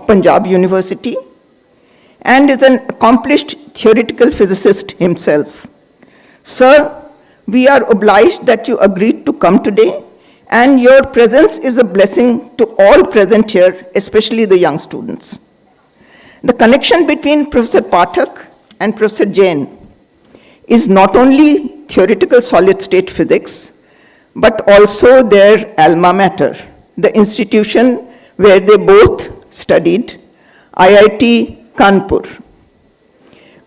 Punjab University and is an accomplished theoretical physicist himself. Sir, we are obliged that you agreed to come today, and your presence is a blessing to all present here, especially the young students. The connection between Professor Pathak and Professor Jain is not only theoretical solid-state physics, but also their alma mater, the institution where they both studied, IIT Kanpur.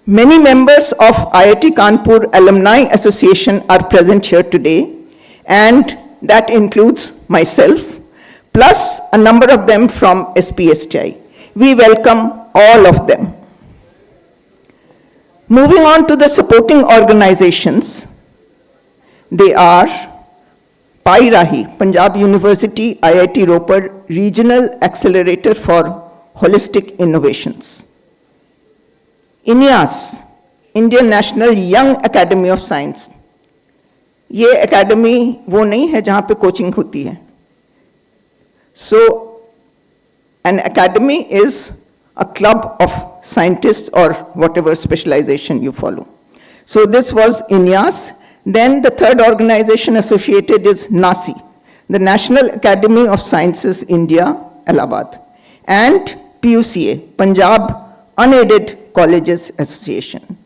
Many members of IIT Kanpur Alumni Association are present here today, and that includes myself, plus a number of them from SPSTI. We welcome all of them. Moving on to the supporting organizations, they are Pai Rahi, Punjab University IIT Ropar Regional Accelerator for Holistic Innovations. INIAS, Indian National Young Academy of Science. ये academy वो नहीं है जहाँ पे coaching होती है. So, an academy is a club of scientists or whatever specialization you follow. So this was INIAS. Then the third organization associated is NASI, the National Academy of Sciences, India, Allahabad, and PUCA, Punjab Unaided Colleges Association.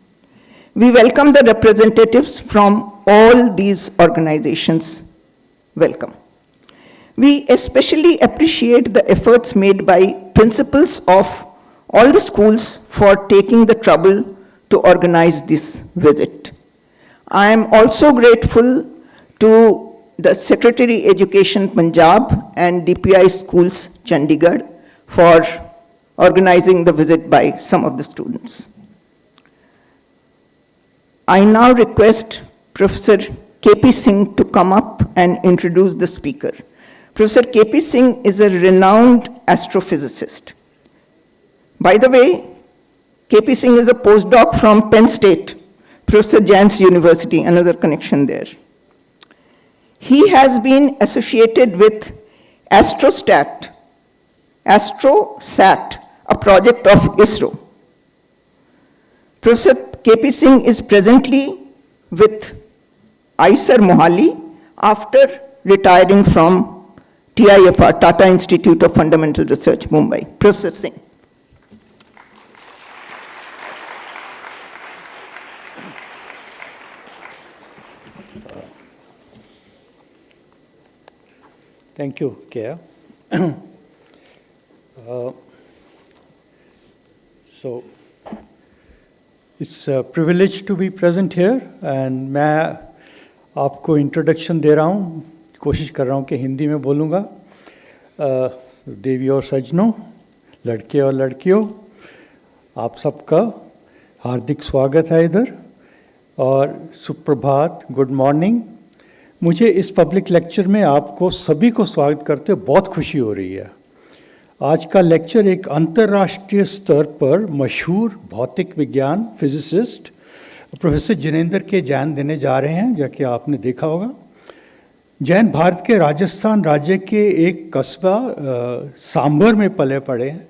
We welcome the representatives from all these organizations. Welcome. We especially appreciate the efforts made by principals of all the schools for taking the trouble to organize this visit. I am also grateful to the Secretary Education Punjab and DPI Schools Chandigarh for organizing the visit by some of the students. I now request Professor K.P. Singh to come up and introduce the speaker. Professor K.P. Singh is a renowned astrophysicist. By the way, K.P. Singh is a postdoc from Penn State, Professor Jain's University, another connection there. He has been associated with AstroSat, a project of ISRO. Professor K.P. Singh is presently with ISER Mohali after retiring from TIFR, Tata Institute of Fundamental Research, Mumbai. Professor Singh. Thank you, Kaya. So, it's a privilege to be present here, and मैं आपको introduction दे रहा हूँ, कोशिश कर रहा हूँ कि हिंदी में बोलूँगा. देवी और सज्जनों, लड़के और लड़कियों, आप सबका हार्दिक स्वागत है इधर, और सुप्रभात, गुड मॉर्निंग. मुझे इस पब्लिक लेक्चर में आपको सभी को स्वागत करते हुए बहुत खुशी हो रही है. आज का लेक्चर एक अंतर्राष्ट्रीय स्तर पर मशहूर भौतिक विज्ञान फिजिसिस्ट प्रोफेसर जिनेंद्र के जैन देने जा रहे हैं, जो कि आपने देखा होगा. जैन भारत के राजस्थान राज्य के एक कस्बा सांभर में पले पड़े हैं,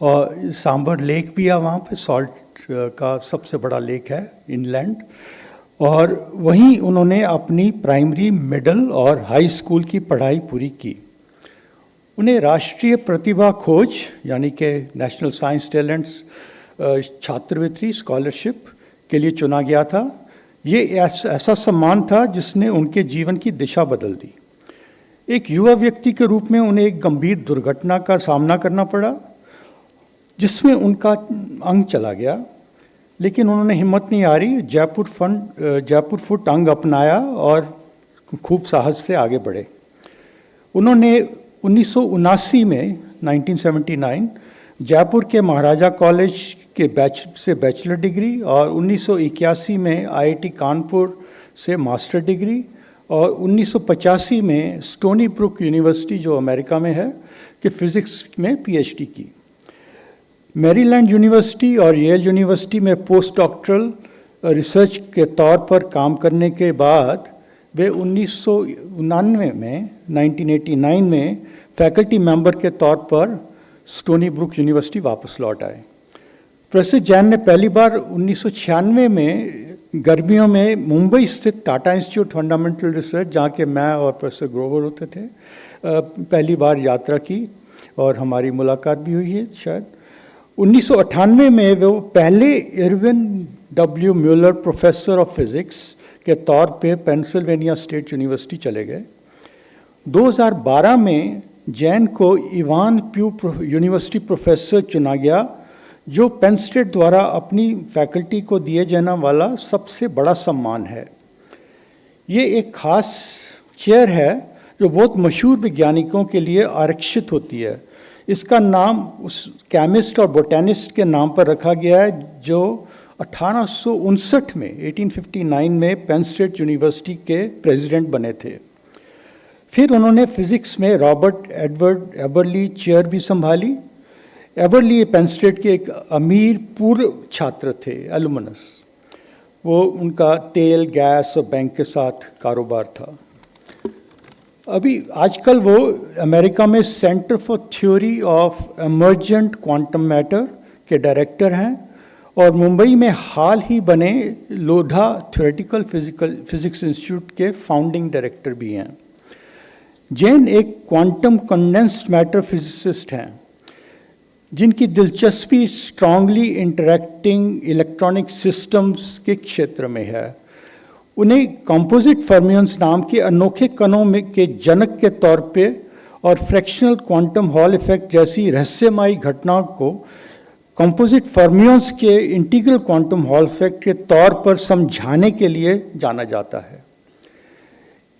और सांभर लेक भी है वहाँ पे, सॉल्ट का सबसे बड़ा लेक है इनलैंड. और वहीं उन्होंने अपनी प्राइमरी, मिडिल और हाई स्कूल की पढ़ाई पूरी की. उन्हें राष्ट्रीय प्रतिभा खोज यानी कि नेशनल साइंस टैलेंट्स छात्रवृत्ति स्कॉलरशिप के लिए चुना गया था. ये ऐसा सम्मान था जिसने उनके जीवन की दिशा बदल दी. एक युवा व्यक्ति के रूप में उन्हें एक गंभीर दुर्घटना का सामना करना पड़ा, जिसमें उनका अंग चला गया, लेकिन उन्होंने हिम्मत नहीं हारी. जयपुर फुट अंग अपनाया और खूब साहस से आगे बढ़े. उन्होंने 1979 में 1979 जयपुर के महाराजा कॉलेज के से बैचलर डिग्री, और 1981 में आईआईटी कानपुर से मास्टर डिग्री, और 1985 में स्टोनी ब्रुक यूनिवर्सिटी जो अमेरिका में है कि फिज़िक्स में पीएचडी की. मैरीलैंड यूनिवर्सिटी और येल यूनिवर्सिटी में पोस्ट डॉक्टरल रिसर्च के तौर पर काम करने के बाद वे 1989 में फैकल्टी मेंबर के तौर पर स्टोनी ब्रुक यूनिवर्सिटी वापस लौट आए। प्रोफेसर जैन ने पहली बार 1996 में गर्मियों में मुंबई स्थित टाटा इंस्टीट्यूट फंडामेंटल रिसर्च, जहाँ के मैं और प्रोफेसर ग्रोवर होते थे, पहली बार यात्रा की और हमारी मुलाकात भी हुई है शायद। 1998 में वो पहले Erwin W Muller professor of physics के तौर पे पेंसिल्वेनिया स्टेट यूनिवर्सिटी चले गए। 2012 में जैन को इवान प्यू यूनिवर्सिटी प्रोफेसर चुना गया, जो पेन स्टेट द्वारा अपनी फैकल्टी को दिए जाने वाला सबसे बड़ा सम्मान है। ये एक खास चेयर है जो बहुत मशहूर वैज्ञानिकों के लिए आरक्षित होती है। इसका नाम उस केमिस्ट और बोटेनिस्ट के नाम पर रखा गया है जो 1859 में 1859 में पेन स्टेट यूनिवर्सिटी के प्रेसिडेंट बने थे। फिर उन्होंने फिजिक्स में रॉबर्ट एडवर्ड एबरली चेयर भी संभाली। एबरली पेन स्टेट के एक अमीर पूर्व छात्र थे, एलुमनस। वो उनका तेल, गैस और बैंक के साथ कारोबार था। अभी आजकल वो अमेरिका में centre for theory of emergent quantum matter के डायरेक्टर हैं और मुंबई में हाल ही बने लोढ़ा थ्योरेटिकल फिजिक्स इंस्टीट्यूट के फाउंडिंग डायरेक्टर भी हैं। जैन एक क्वांटम कंडेंस्ड मैटर फिजिसिस्ट हैं जिनकी दिलचस्पी स्ट्रांगली इंटरैक्टिंग इलेक्ट्रॉनिक सिस्टम्स के क्षेत्र में है। उन्हें कंपोजिट फर्मियंस नाम के अनोखे कणों में के जनक के तौर पे और फ्रैक्शनल क्वांटम हॉल इफेक्ट जैसी रहस्यमयी घटनाओं को कंपोजिट फर्मियंस के इंटीग्रल क्वांटम हॉल इफेक्ट के तौर पर समझाने के लिए जाना जाता है।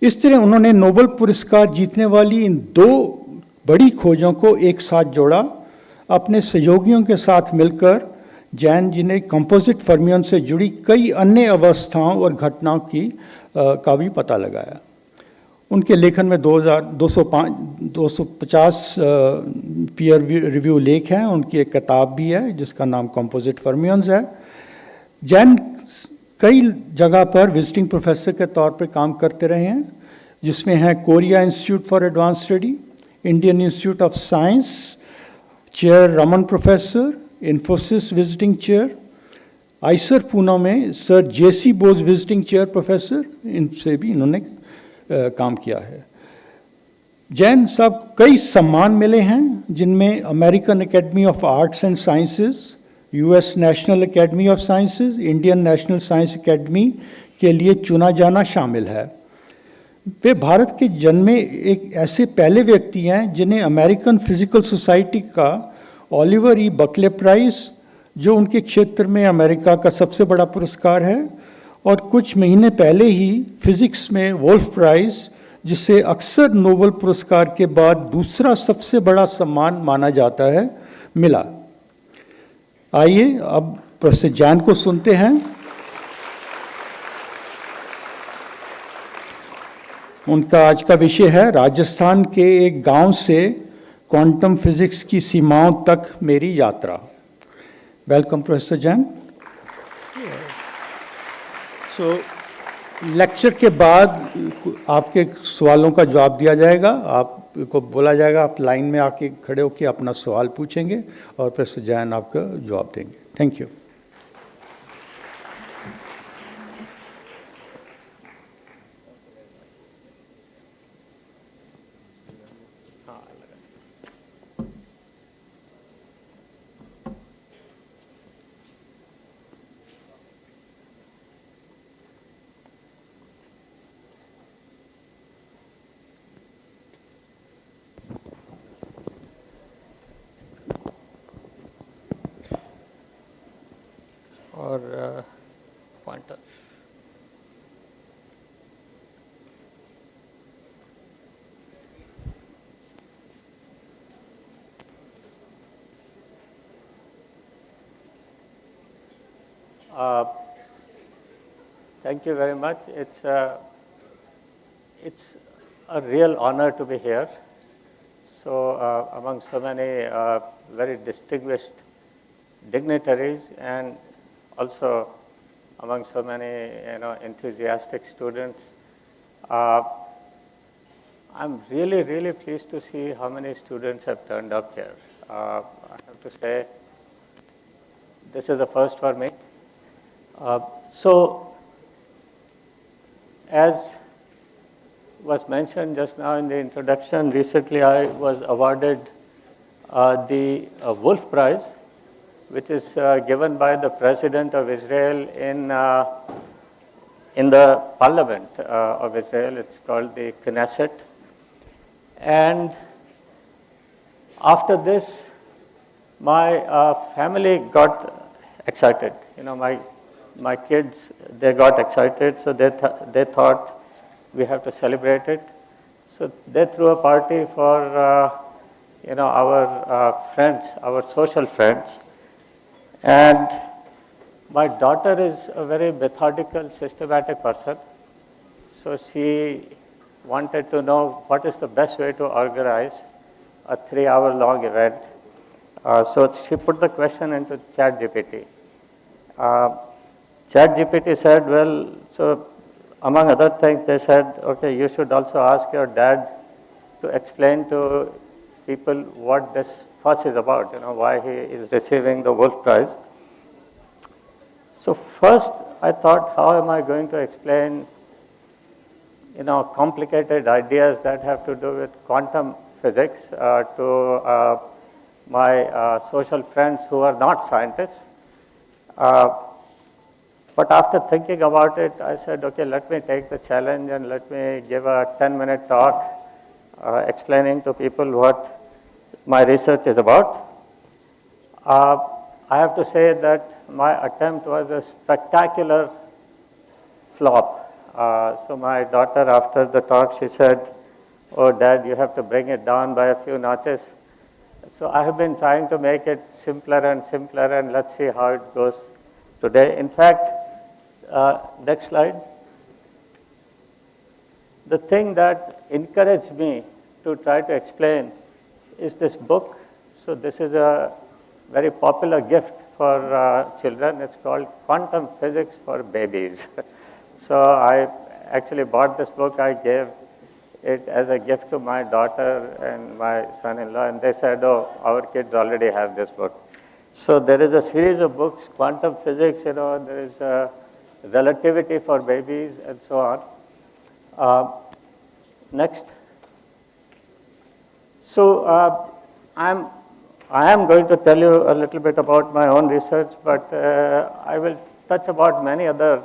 इस तरह उन्होंने नोबेल पुरस्कार जीतने वाली इन दो बड़ी खोजों को एक साथ जोड़ा। अपने सहयोगियों के साथ मिलकर जैन जी ने कंपोजिट फर्मियन से जुड़ी कई अन्य अवस्थाओं और घटनाओं का भी पता लगाया। उनके लेखन में 250 पीयर रिव्यू लेख हैं। उनकी एक किताब भी है जिसका नाम कंपोजिट फर्मियंस है। जैन कई जगह पर विजिटिंग प्रोफेसर के तौर पर काम करते रहे हैं, जिसमें है Korea institute for advance study, Indian institute of science chair Raman professor, Infosys visiting chair, Eicher Poona में सर जेसी बोस विजिटिंग चेयर प्रोफेसर, इनसे भी इन्होंने काम किया है। जैन साहब कई सम्मान मिले हैं जिनमें American academy of arts and sciences, US national academy of sciences, Indian national science academy के लिए चुना जाना शामिल है। वे भारत के जन्मे एक ऐसे पहले व्यक्ति हैं जिन्हें अमेरिकन फिजिकल सोसाइटी का ऑलिवर ई बकले प्राइज, जो उनके क्षेत्र में अमेरिका का सबसे बड़ा पुरस्कार है, और कुछ महीने पहले ही फिजिक्स में वोल्फ प्राइज, जिसे अक्सर नोबेल पुरस्कार के बाद दूसरा सबसे बड़ा सम्मान माना जाता है, मिला। आइए अब प्रोफेसर जैन को सुनते हैं। उनका आज का विषय है राजस्थान के एक गांव से क्वांटम फिजिक्स की सीमाओं तक मेरी यात्रा। Welcome professor Jain. सो लेक्चर के बाद आपके सवालों का जवाब दिया जाएगा। आपको बोला जाएगा, आप लाइन में आके खड़े होकर अपना सवाल पूछेंगे और प्रोफेसर जैन आपका जवाब देंगे। Thank you. और pointer. Thank you very much. It's a real honor to be here. So among so many very distinguished dignitaries and also among so many enthusiastic students. I'm really pleased to see how many students have turned up here. I have to say, this is a first for me. So, as was mentioned just now in the introduction, recently I was awarded the Wolf Prize, which is given by the President of Israel in the Parliament of Israel. It's called the Knesset. And after this, my family got excited. You know, my kids, they got excited, so they thought we have to celebrate it. So they threw a party for our friends, our social friends. And my daughter is a very methodical, systematic person. So she wanted to know what is the best way to organize a 3-hour-long event. So she put the question into ChatGPT. ChatGPT said, well, so among other things, they said, okay, you should also ask your dad to explain to people what this fuss is about, why he is receiving the Wolf Prize. So first, I thought, how am I going to explain, complicated ideas that have to do with quantum physics to my social friends who are not scientists. But after thinking about it, I said, okay, let me take the challenge and let me give a 10-minute talk explaining to people what my research is about. I have to say that my attempt was a spectacular flop. So my daughter, after the talk, she said, oh, Dad, you have to bring it down by a few notches. So I have been trying to make it simpler, and let's see how it goes today. In fact, next slide. The thing that encouraged me to try to explain is this book. So this is a very popular gift for children. It's called Quantum Physics for Babies. So I actually bought this book. I gave it as a gift to my daughter and my son-in-law, and they said, oh, our kids already have this book. So there is a series of books, quantum physics, there is relativity for babies, and so on. Next. So I am going to tell you a little bit about my own research, but I will touch about many other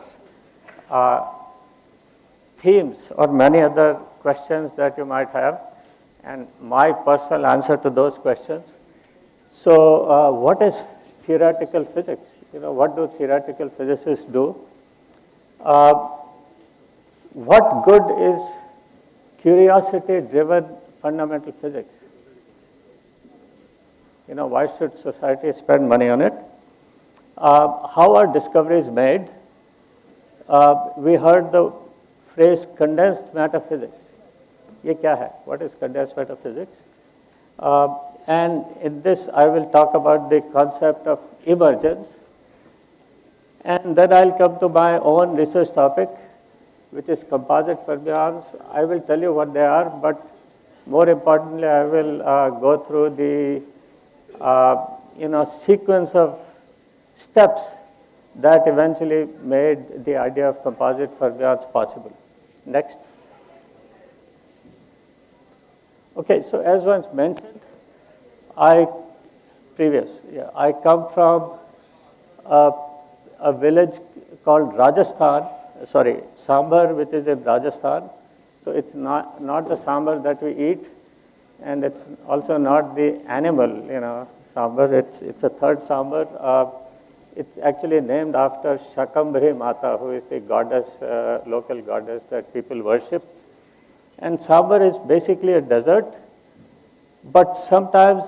themes or many other questions that you might have, and my personal answer to those questions. So what is theoretical physics? What do theoretical physicists do? What good is curiosity-driven fundamental physics? Why should society spend money on it? How are discoveries made? We heard the phrase condensed matter physics. Ye kya hai? What is condensed matter physics? And in this, I will talk about the concept of emergence. And then I'll come to my own research topic, which is composite fermions. I will tell you what they are, but more importantly, I will go through the sequence of steps that eventually made the idea of composite fermions possible. Next. Okay, so as once mentioned, I come from a village called Sambar, which is in Rajasthan. So it's not the sambar that we eat, and it's also not the animal, sambar. It's a third sambar. It's actually named after Shakambhari Mata, who is the goddess, local goddess that people worship. And sambar is basically a dessert, but sometimes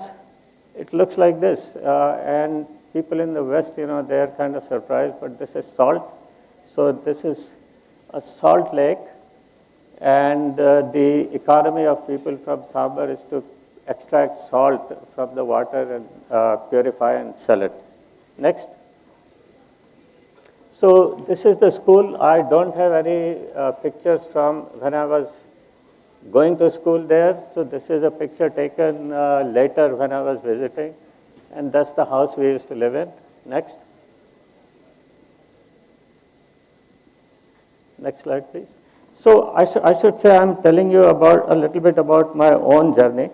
it looks like this. And people in the West, they are kind of surprised, but this is salt. So this is a salt lake, and the economy of people from Sambar is to extract salt from the water and purify and sell it. Next. So this is the school. I don't have any pictures from when I was going to school there. So this is a picture taken later when I was visiting, and that's the house we used to live in. Next. Next slide, please. So I should say I'm telling you about a little bit about my own journey,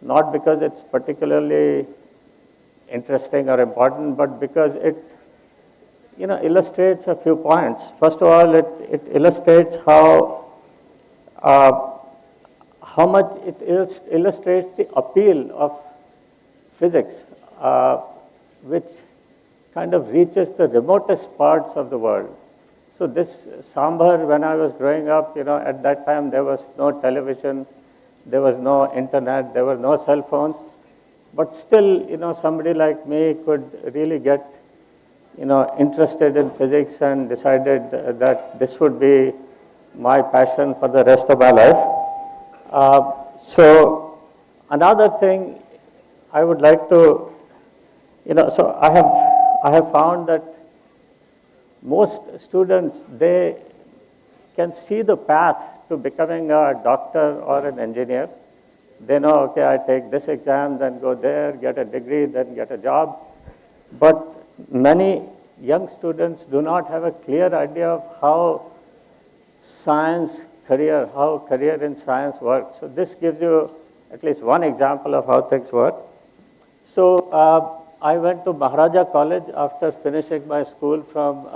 not because it's particularly interesting or important, but because it illustrates a few points. First of all, it illustrates how much it illustrates the appeal of physics, which kind of reaches the remotest parts of the world. So this Sambhar, when I was growing up, at that time there was no television, there was no internet, there were no cell phones, but still, somebody like me could really get, interested in physics and decided that this would be my passion for the rest of my life. So another thing I would like to, so I have found that most students, they can see the path to becoming a doctor or an engineer. They know, okay, I take this exam, then go there, get a degree, then get a job. But many young students do not have a clear idea of how career in science works. So this gives you at least one example of how things work. So I went to Maharaja College after finishing my school from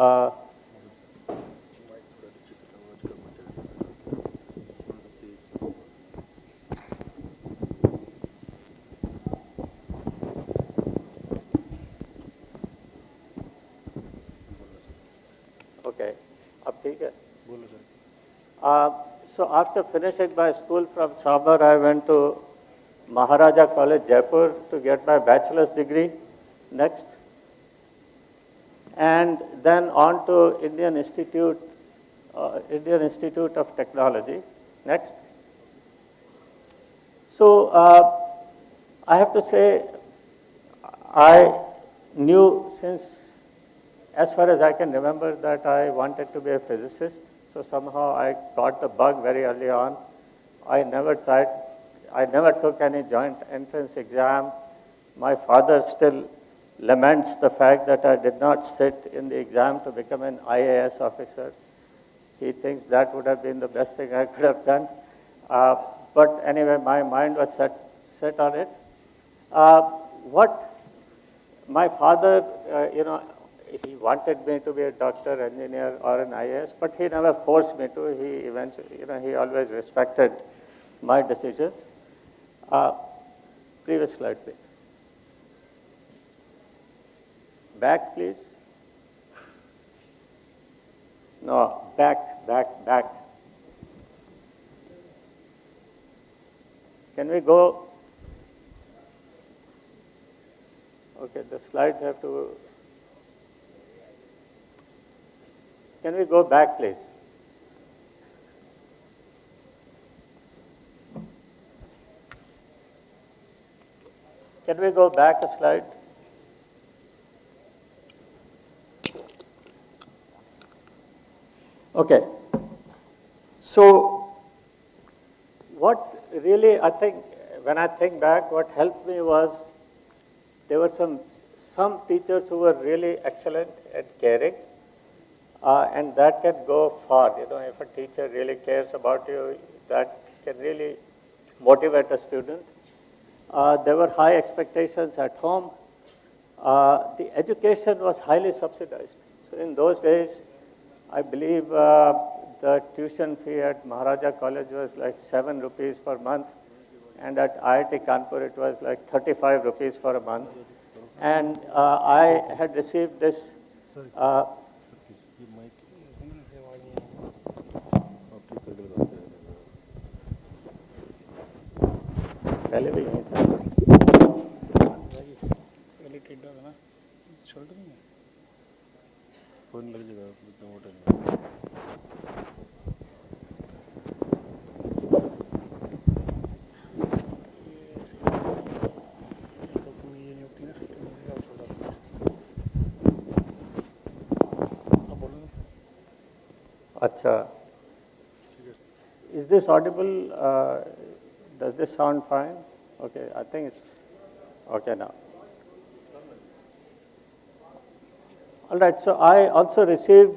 okay, ab theek hai. So after finishing my school from Sambar, I went to Maharaja College, Jaipur to get my bachelor's degree. Next. And then on to Indian Institute of Technology. Next. So I have to say, I knew since, as far as I can remember, that I wanted to be a physicist. So somehow I got the bug very early on. I never took any joint entrance exam. My father still laments the fact that I did not sit in the exam to become an IAS officer. He thinks that would have been the best thing I could have done. But anyway, my mind was set on it. What my father, he wanted me to be a doctor, engineer, or an IAS, but he never forced me to. He eventually, he always respected my decisions. Previous slide, please. Back, please. No, back. Can we go? Okay, the slides have to. Can we go back, please? Can we go back a slide? Okay. So what really, I think, when I think back, what helped me was there were some teachers who were really excellent at caring, and that can go far. If a teacher really cares about you, that can really motivate a student. There were high expectations at home. The education was highly subsidized. So in those days, I believe the tuition fee at Maharaja College was like 7 rupees per month, and at IIT Kanpur it was like 35 rupees for a month. And I had received this. पहले भी यहीं था। पहले टेढ़ा था ना, shoulder नहीं है। फोन लग जाएगा, इतना मोटा नहीं। ये नहीं होती ना, इसी का शोल्डर। अब बोलो। अच्छा। Is this audible? Does this sound fine? Okay, I think it's okay now. All right, so I also received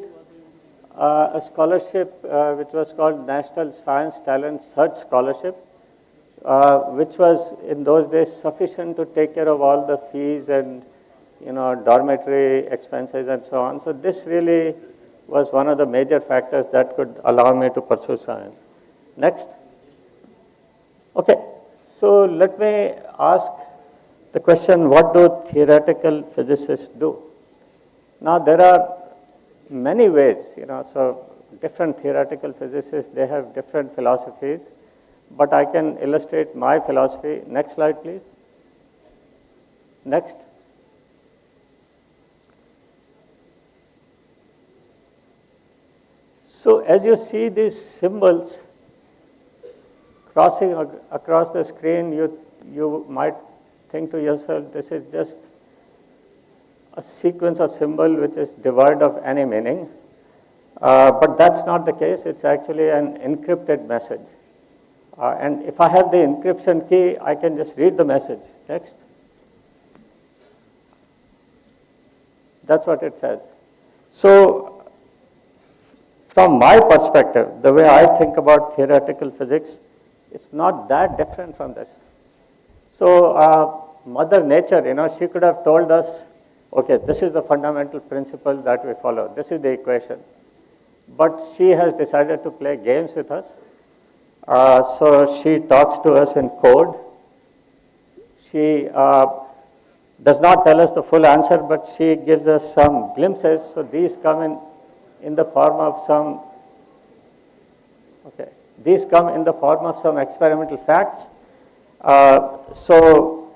a scholarship which was called National Science Talent Search Scholarship, which was in those days sufficient to take care of all the fees and dormitory expenses and so on. So this really was one of the major factors that could allow me to pursue science. Next. Okay, so let me ask the question, what do theoretical physicists do? Now there are many ways, so different theoretical physicists, they have different philosophies, but I can illustrate my philosophy. Next slide, please. Next. So as you see these symbols crossing across the screen, you might think to yourself, this is just a sequence of symbols which is devoid of any meaning. But that's not the case. It's actually an encrypted message. And if I have the encryption key, I can just read the message. Next. That's what it says. So, from my perspective, the way I think about theoretical physics, it's not that different from this. So, Mother Nature, she could have told us, okay, this is the fundamental principle that we follow. This is the equation. But she has decided to play games with us. So she talks to us in code. She does not tell us the full answer, but she gives us some glimpses. So these come in the form of some, okay, these come in the form of some experimental facts. So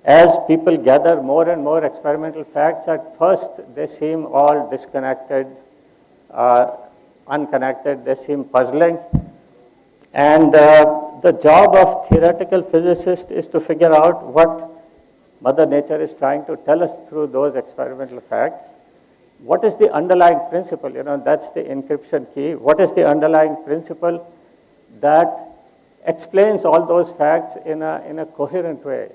as people gather more and more experimental facts, at first they seem all disconnected, unconnected, they seem puzzling. And the job of theoretical physicists is to figure out what Mother Nature is trying to tell us through those experimental facts. What is the underlying principle? That's the encryption key. What is the underlying principle that explains all those facts in a coherent way?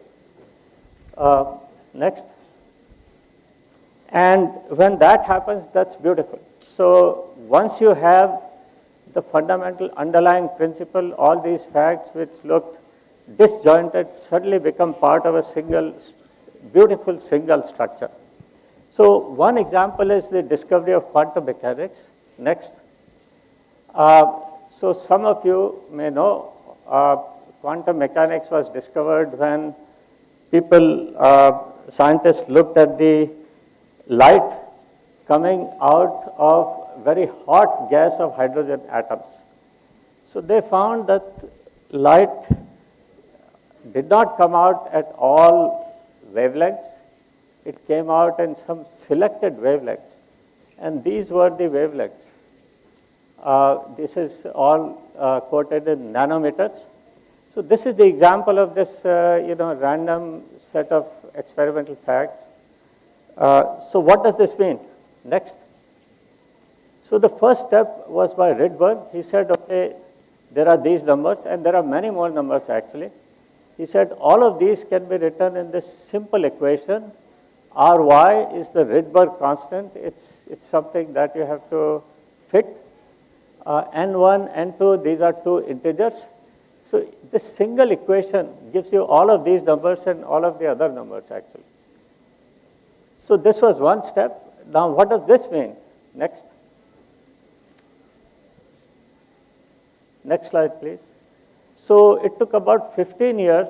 Next. And when that happens, that's beautiful. So once you have the fundamental underlying principle, all these facts which looked disjointed suddenly become part of a beautiful single structure. So one example is the discovery of quantum mechanics. Next. So some of you may know quantum mechanics was discovered when scientists looked at the light coming out of very hot gas of hydrogen atoms. So they found that light did not come out at all wavelengths. It came out in some selected wavelengths. And these were the wavelengths. This is all quoted in nanometers. So this is the example of this, random set of experimental facts. So what does this mean? Next. So the first step was by Rydberg. He said, okay, there are these numbers, and there are many more numbers actually. He said all of these can be written in this simple equation. Ry is the Rydberg constant. It's something that you have to fit. N1, N2, these are two integers. So this single equation gives you all of these numbers and all of the other numbers actually. So this was one step. Now what does this mean? Next. Next slide, please. So it took about 15 years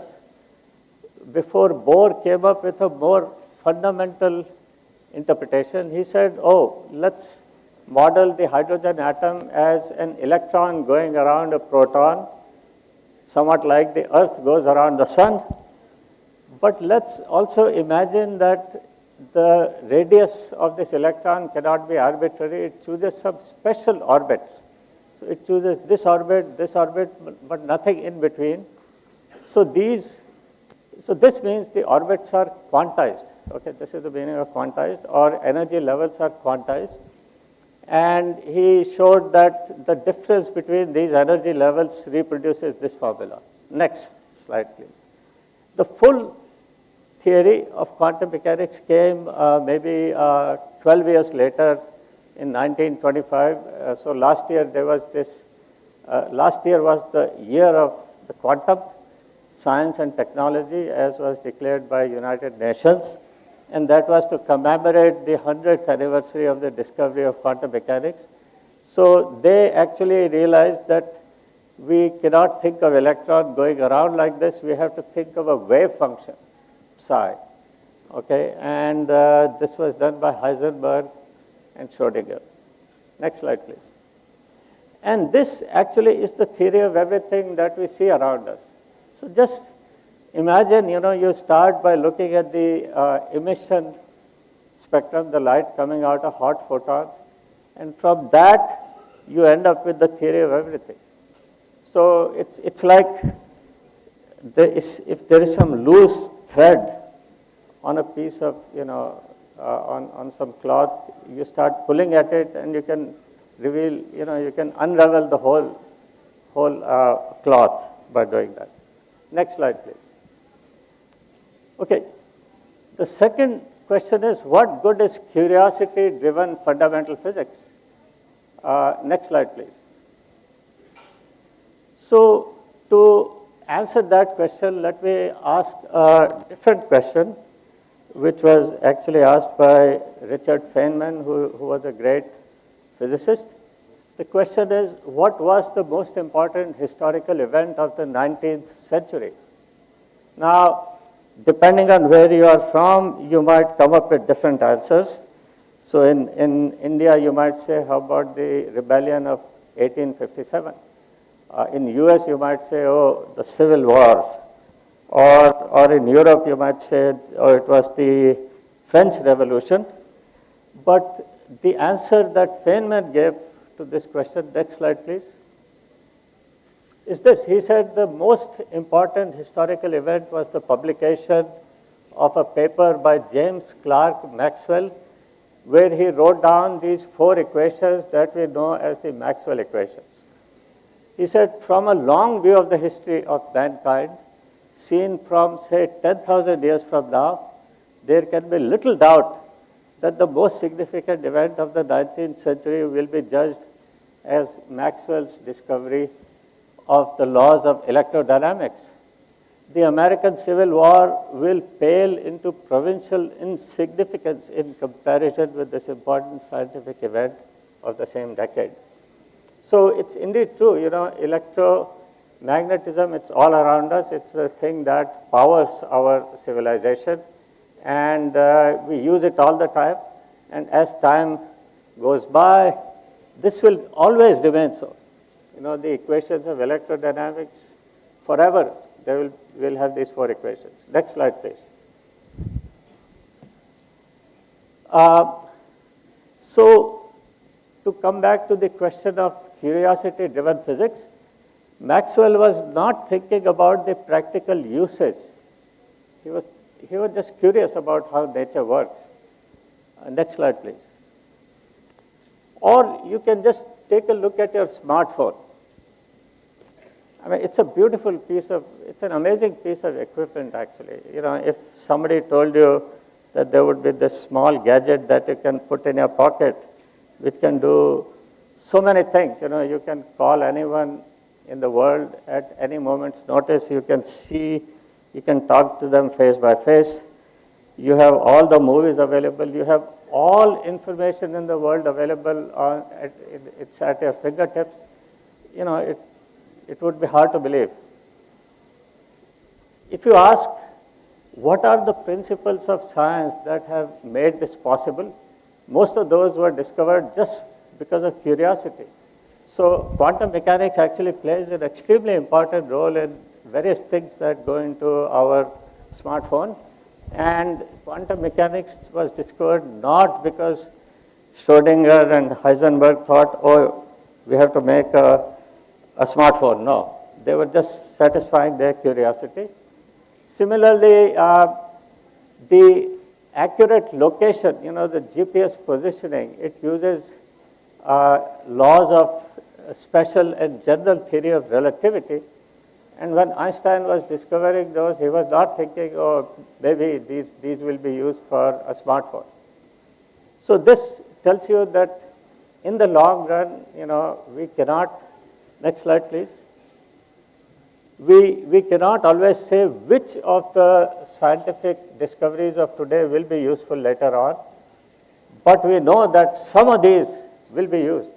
before Bohr came up with a more fundamental interpretation. He said, oh, let's model the hydrogen atom as an electron going around a proton, somewhat like the Earth goes around the sun. But let's also imagine that the radius of this electron cannot be arbitrary. It chooses some special orbits. So it chooses this orbit, but nothing in between. So this means the orbits are quantized. Okay, this is the meaning of quantized, or energy levels are quantized. And he showed that the difference between these energy levels reproduces this formula. Next slide, please. The full theory of quantum mechanics came maybe 12 years later in 1925. So last year there was this, last year was the year of the quantum science and technology as was declared by United Nations. And that was to commemorate the 100th anniversary of the discovery of quantum mechanics. So they actually realized that we cannot think of electron going around like this. We have to think of a wave function, psi. Okay, and this was done by Heisenberg and Schrödinger. Next slide, please. And this actually is the theory of everything that we see around us. So just imagine, you start by looking at the emission spectrum, the light coming out of hot photons, and from that you end up with the theory of everything. So it's like if there is some loose thread on a piece of, on some cloth, you start pulling at it and you can reveal, you can unravel the whole cloth by doing that. Next slide, please. Okay, the second question is, what good is curiosity-driven fundamental physics? Next slide, please. So to answer that question, let me ask a different question, which was actually asked by Richard Feynman, who was a great physicist. The question is, what was the most important historical event of the 19th century? Now, depending on where you are from, you might come up with different answers. So in India, you might say, how about the rebellion of 1857? In US, you might say, oh, the Civil War. Or in Europe, you might say, oh, it was the French Revolution. But the answer that Feynman gave to this question, next slide, please, is this. He said the most important historical event was the publication of a paper by James Clerk Maxwell, where he wrote down these 4 equations that we know as the Maxwell equations. He said, from a long view of the history of mankind, seen from, say, 10,000 years from now, there can be little doubt that the most significant event of the 19th century will be judged as Maxwell's discovery of the laws of electrodynamics. The American Civil War will pale into provincial insignificance in comparison with this important scientific event of the same decade. So it's indeed true, electromagnetism, it's all around us. It's the thing that powers our civilization. And we use it all the time. And as time goes by, this will always remain so. The equations of electrodynamics, forever, we'll have these 4 equations. Next slide, please. So to come back to the question of curiosity-driven physics, Maxwell was not thinking about the practical uses. He was just curious about how nature works. Next slide, please. Or you can just take a look at your smartphone. I mean, it's a beautiful it's an amazing piece of equipment, actually. If somebody told you that there would be this small gadget that you can put in your pocket, which can do so many things. You can call anyone in the world at any moment's notice. You can see, you can talk to them face by face. You have all the movies available. You have all information in the world available. It's at your fingertips. It would be hard to believe. If you ask, what are the principles of science that have made this possible? Most of those were discovered just because of curiosity. So quantum mechanics actually plays an extremely important role in various things that go into our smartphone. And quantum mechanics was discovered not because Schrödinger and Heisenberg thought, oh, we have to make a smartphone. No, they were just satisfying their curiosity. Similarly, the accurate location, the GPS positioning, it uses laws of special and general theory of relativity. And when Einstein was discovering those, he was not thinking, oh, maybe these will be used for a smartphone. So this tells you that in the long run, we cannot, next slide please, we cannot always say which of the scientific discoveries of today will be useful later on, but we know that some of these will be used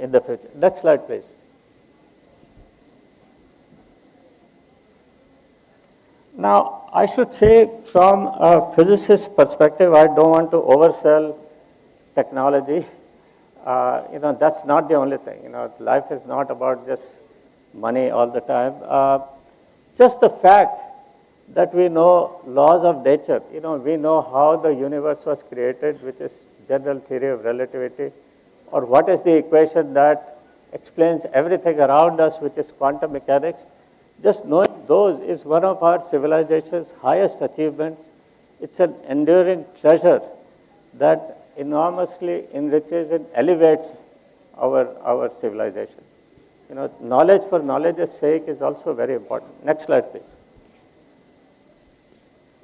in the future. Next slide please. Now, I should say from a physicist's perspective, I don't want to oversell technology. That's not the only thing. Life is not about just money all the time. Just the fact that we know laws of nature, we know how the universe was created, which is general theory of relativity, or what is the equation that explains everything around us, which is quantum mechanics. Just knowing those is one of our civilization's highest achievements. It's an enduring treasure that enormously enriches and elevates our civilization. Knowledge for knowledge's sake is also very important. Next slide, please.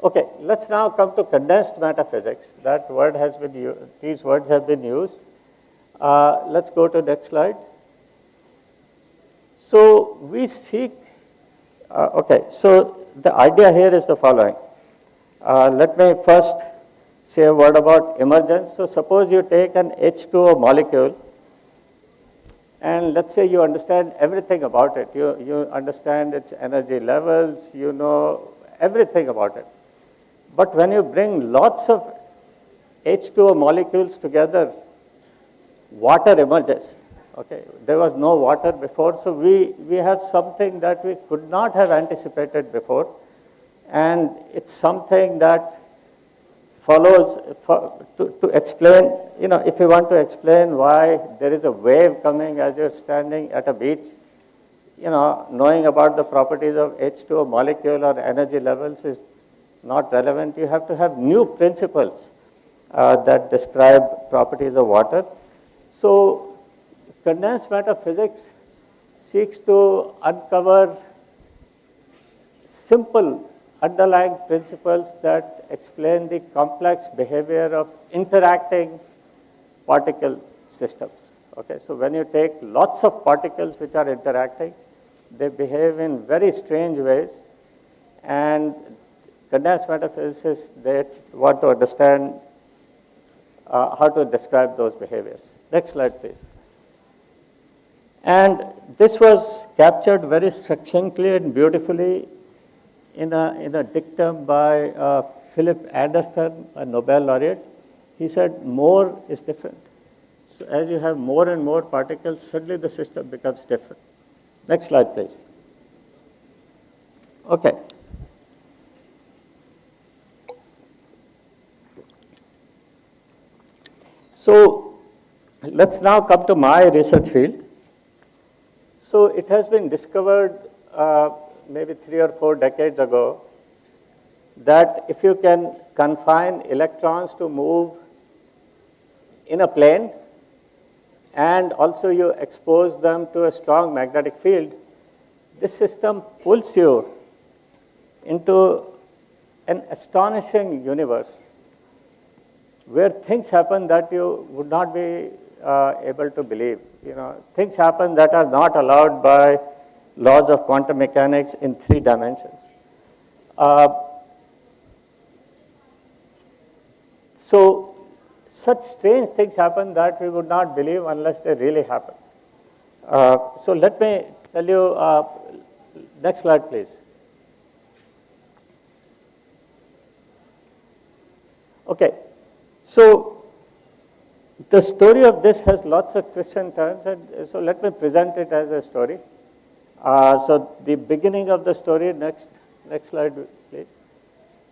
Okay, let's now come to condensed matter physics. That word has been these words have been used. Let's go to next slide. So we seek. So the idea here is the following. Let me first say a word about emergence. So suppose you take an H2O molecule, and let's say you understand everything about it. You understand its energy levels, you know everything about it. But when you bring lots of H2O molecules together, water emerges. Okay, there was no water before, so we have something that we could not have anticipated before, and it's something that follows to explain, if you want to explain why there is a wave coming as you're standing at a beach, knowing about the properties of H2O molecule or energy levels is not relevant. You have to have new principles that describe properties of water. So condensed matter physics seeks to uncover simple underlying principles that explain the complex behavior of interacting particle systems. Okay, so when you take lots of particles which are interacting, they behave in very strange ways, and condensed matter physicists, they want to understand how to describe those behaviors. Next slide, please. And this was captured very succinctly and beautifully in a dictum by Philip Anderson, a Nobel laureate. He said, more is different. So as you have more and more particles, suddenly the system becomes different. Next slide, please. Okay. So let's now come to my research field. So it has been discovered maybe 3 or 4 decades ago that if you can confine electrons to move in a plane and also you expose them to a strong magnetic field, this system pulls you into an astonishing universe where things happen that you would not be able to believe. Things happen that are not allowed by laws of quantum mechanics in 3 dimensions. So such strange things happen that we would not believe unless they really happen. So let me tell you, next slide please. Okay, so the story of this has lots of twists and turns, and so let me present it as a story. So the beginning of the story, next slide please,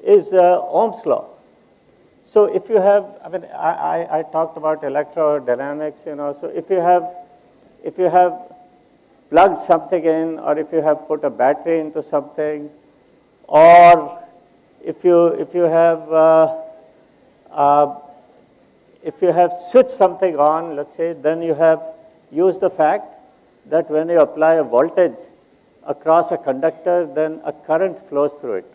is Ohm's law. So if you have, I talked about electrodynamics, so if you have plugged something in, or if you have put a battery into something, or if you have if you have switched something on, let's say, then you have used the fact that when you apply a voltage across a conductor, then a current flows through it.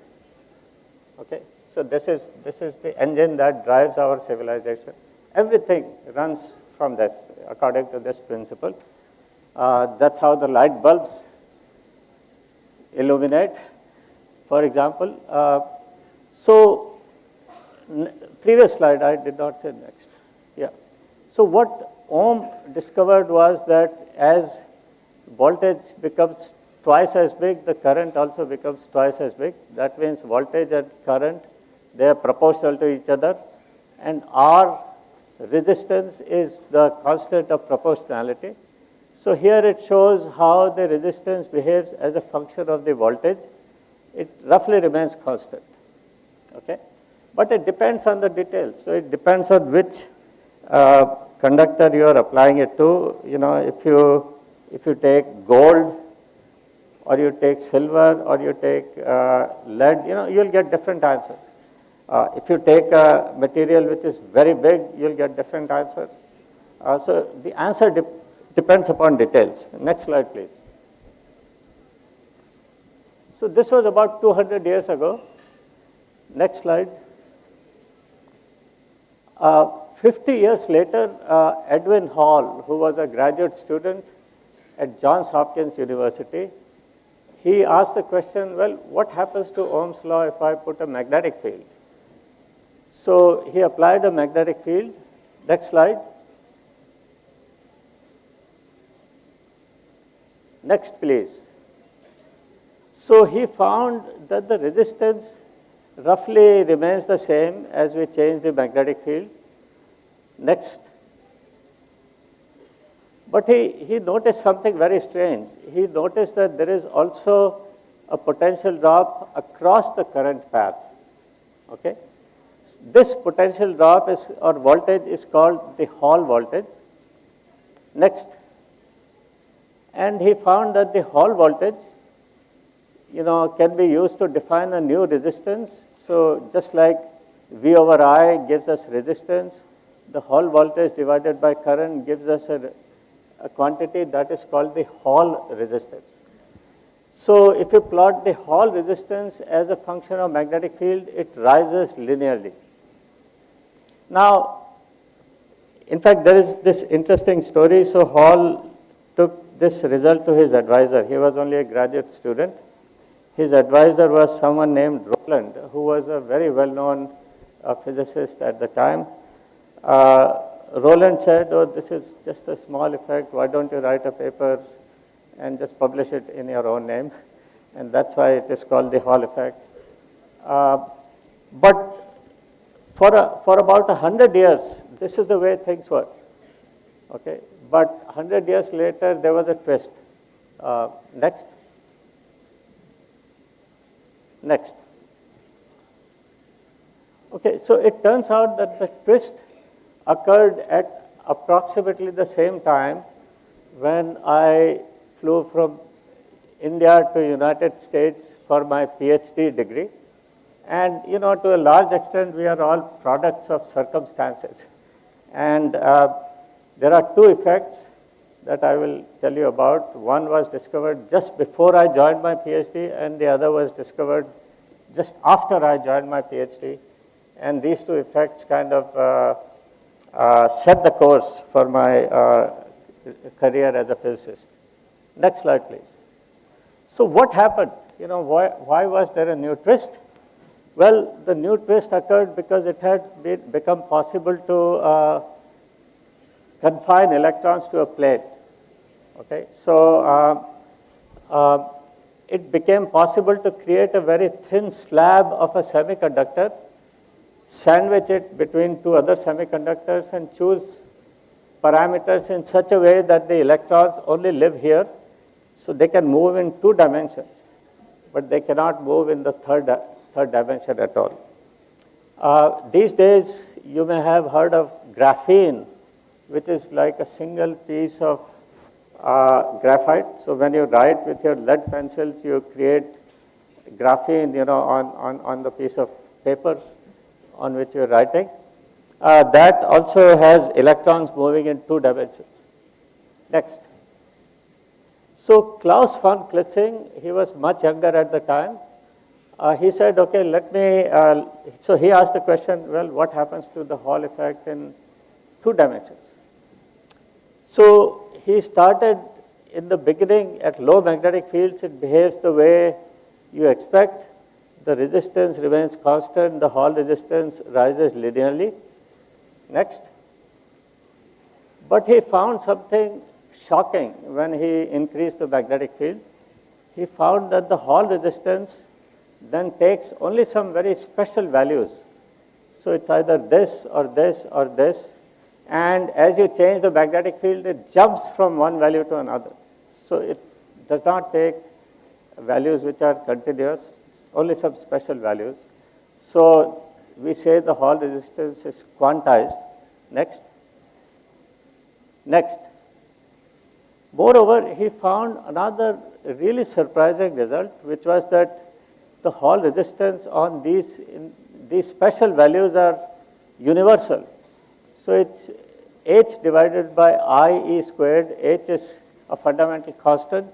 Okay? So this is the engine that drives our civilization. Everything runs from this, according to this principle. That's how the light bulbs illuminate, for example. Previous slide, I did not say next. Yeah. So what Ohm discovered was that as voltage becomes twice as big, the current also becomes twice as big. That means voltage and current, they are proportional to each other. And R, resistance, is the constant of proportionality. So here it shows how the resistance behaves as a function of the voltage. It roughly remains constant. Okay? But it depends on the details. So it depends on which conductor you are applying it to. You know, if you take gold, or you take silver, or you take lead, you know, you'll get different answers. If you take a material which is very big, you'll get different answer. So the answer depends upon details. Next slide, please. So this was about 200 years ago. Next slide. 50 years later, Edwin Hall, who was a graduate student at Johns Hopkins University, he asked the question, well, what happens to Ohm's law if I put a magnetic field? So he applied a magnetic field. Next slide. Next, please. So he found that the resistance roughly remains the same as we change the magnetic field. Next. But he noticed something very strange. He noticed that there is also a potential drop across the current path. Okay? This potential drop or voltage is called the Hall voltage. Next. And he found that the Hall voltage, you know, can be used to define a new resistance. So just like V over I gives us resistance, the Hall voltage divided by current gives us a quantity that is called the Hall resistance. So if you plot the Hall resistance as a function of magnetic field, it rises linearly. Now, in fact, there is this interesting story. So Hall took this result to his advisor. He was only a graduate student. His advisor was someone named Rowland, who was a very well-known physicist at the time. Rowland said, oh, this is just a small effect. Why don't you write a paper and just publish it in your own name? And that's why it is called the Hall effect. But for about 100 years, this is the way things were. Okay? But 100 years later, there was a twist. Next. Next. Okay, so it turns out that the twist occurred at approximately the same time when I flew from India to United States for my PhD degree. And, you know, to a large extent, we are all products of circumstances. And there are two effects that I will tell you about. One was discovered just before I joined my PhD, and the other was discovered just after I joined my PhD. And these two effects kind of set the course for my career as a physicist. Next slide, please. So what happened? You know, why was there a new twist? Well, the new twist occurred because it had become possible to confine electrons to a plate. Okay, so it became possible to create a very thin slab of a semiconductor, sandwich it between two other semiconductors, and choose parameters in such a way that the electrons only live here, so they can move in 2 dimensions, but they cannot move in the third dimension at all. These days, you may have heard of graphene, which is like a single piece of graphite. So when you write with your lead pencils, you create graphene, you know, on the piece of paper on which you're writing. that also has electrons moving in 2 dimensions. Next. So Klaus von Klitzing, he was much younger at the time. He said, okay, so he asked the question, well, what happens to the Hall effect in 2 dimensions? So he started in the beginning at low magnetic fields, it behaves the way you expect. The resistance remains constant, the Hall resistance rises linearly. Next. But he found something shocking when he increased the magnetic field. He found that the Hall resistance then takes only some very special values. So it's either this or this or this. And as you change the magnetic field, it jumps from one value to another. So it does not take values which are continuous, only some special values. So we say the Hall resistance is quantized. Next. Next. Moreover, he found another really surprising result, which was that the Hall resistance on these special values are universal. So it's H divided by I E squared. H is a fundamental constant.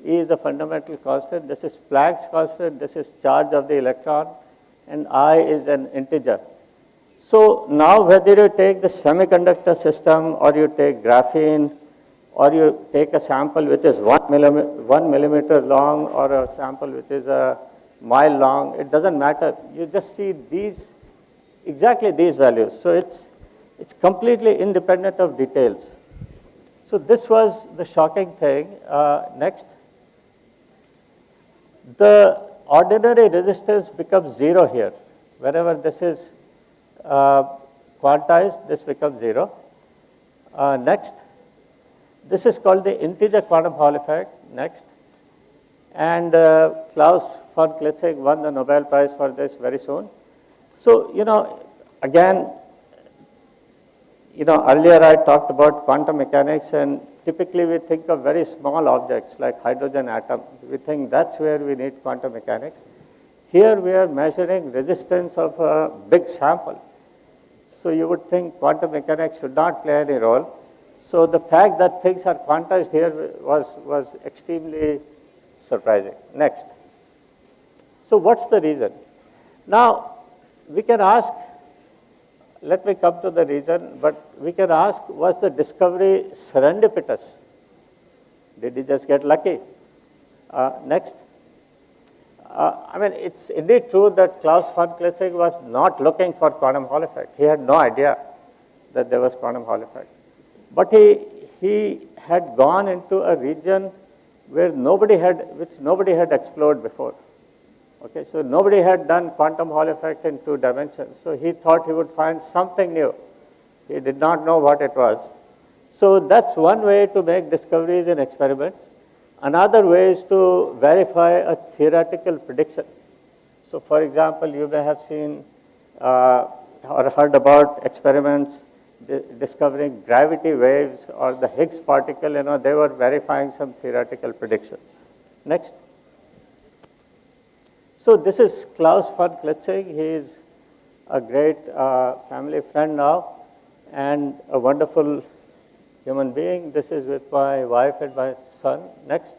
E is a fundamental constant. This is Planck's constant. This is charge of the electron. And I is an integer. So now whether you take the semiconductor system or you take graphene or you take a sample which is 1 millimeter long or a sample which is a mile long, it doesn't matter. You just see exactly these values. So it's completely independent of details. So this was the shocking thing. Next. The ordinary resistance becomes 0 here. Wherever this is quantized, this becomes 0. Next. This is called the integer quantum Hall effect. Next. And Klaus von Klitzing won the Nobel Prize for this very soon. So, again, earlier I talked about quantum mechanics, and typically we think of very small objects like hydrogen atom. We think that's where we need quantum mechanics. Here we are measuring resistance of a big sample. So you would think quantum mechanics should not play any role. So the fact that things are quantized here was extremely surprising. Next. So what's the reason? Now, we can ask, let me come to the reason, but we can ask, was the discovery serendipitous? Did he just get lucky? Next. It's indeed true that Klaus von Klitzing was not looking for quantum Hall effect. He had no idea that there was quantum Hall effect. But he had gone into a region which nobody had explored before. Okay, so nobody had done quantum Hall effect in 2 dimensions. So he thought he would find something new. He did not know what it was. So that's one way to make discoveries in experiments. Another way is to verify a theoretical prediction. So for example, you may have seen or heard about experiments discovering gravity waves or the Higgs particle, they were verifying some theoretical prediction. Next. So this is Klaus von Klitzing. He is a great family friend now and a wonderful human being. This is with my wife and my son. Next.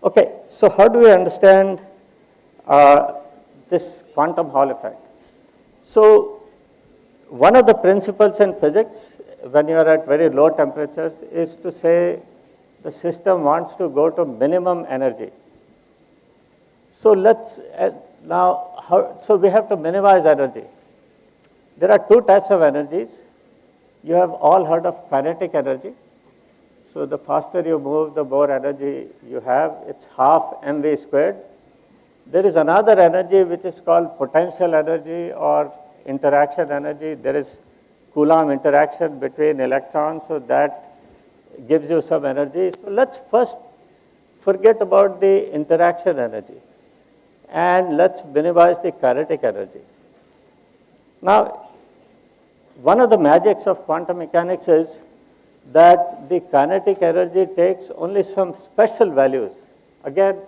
Okay, so how do we understand this quantum Hall effect? So one of the principles in physics when you are at very low temperatures is to say the system wants to go to minimum energy. So let's so we have to minimize energy. There are 2 types of energies. You have all heard of kinetic energy. So the faster you move, the more energy you have. It's half mv squared. There is another energy which is called potential energy or interaction energy. There is Coulomb interaction between electrons, so that gives you some energy. So let's first forget about the interaction energy and let's minimize the kinetic energy. Now, one of the magics of quantum mechanics is that the kinetic energy takes only some special values. Again,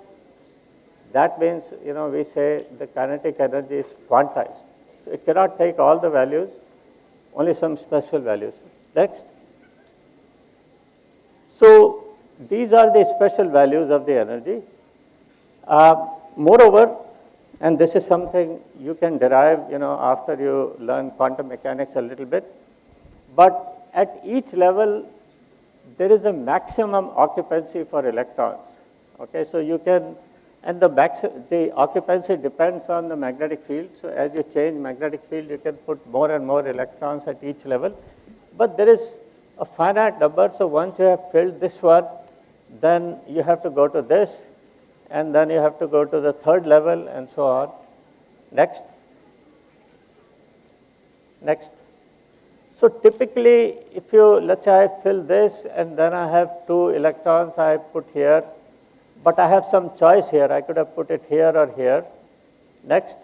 that means, we say the kinetic energy is quantized. So it cannot take all the values, only some special values. Next. So these are the special values of the energy. Moreover, and this is something you can derive, after you learn quantum mechanics a little bit, but at each level, there is a maximum occupancy for electrons. Okay, so you can, and the occupancy depends on the magnetic field. So as you change magnetic field, you can put more and more electrons at each level. But there is a finite number. So once you have filled this one, then you have to go to this, and then you have to go to the third level, and so on. Next. Next. So typically, if you, let's say I fill this, and then I have 2 electrons I put here, but I have some choice here. I could have put it here or here. Next.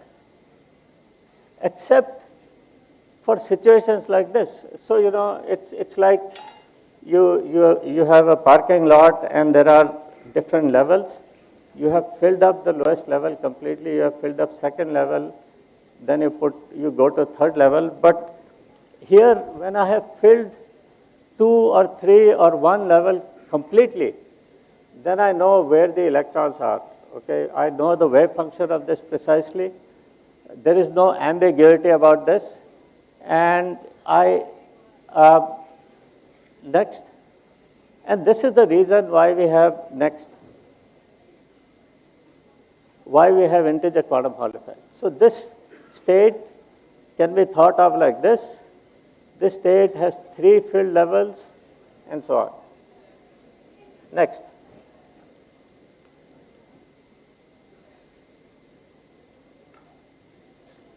Except for situations like this. So, it's like you have a parking lot, and there are different levels. You have filled up the lowest level completely. You have filled up second level. Then you go to third level. But here, when I have filled 2 or 3 or 1 level completely, then I know where the electrons are. Okay, I know the wave function of this precisely. There is no ambiguity about this. And next. And this is the reason why we have why we have integer quantum Hall effect. So this state can be thought of like this. This state has 3 filled levels, and so on. Next.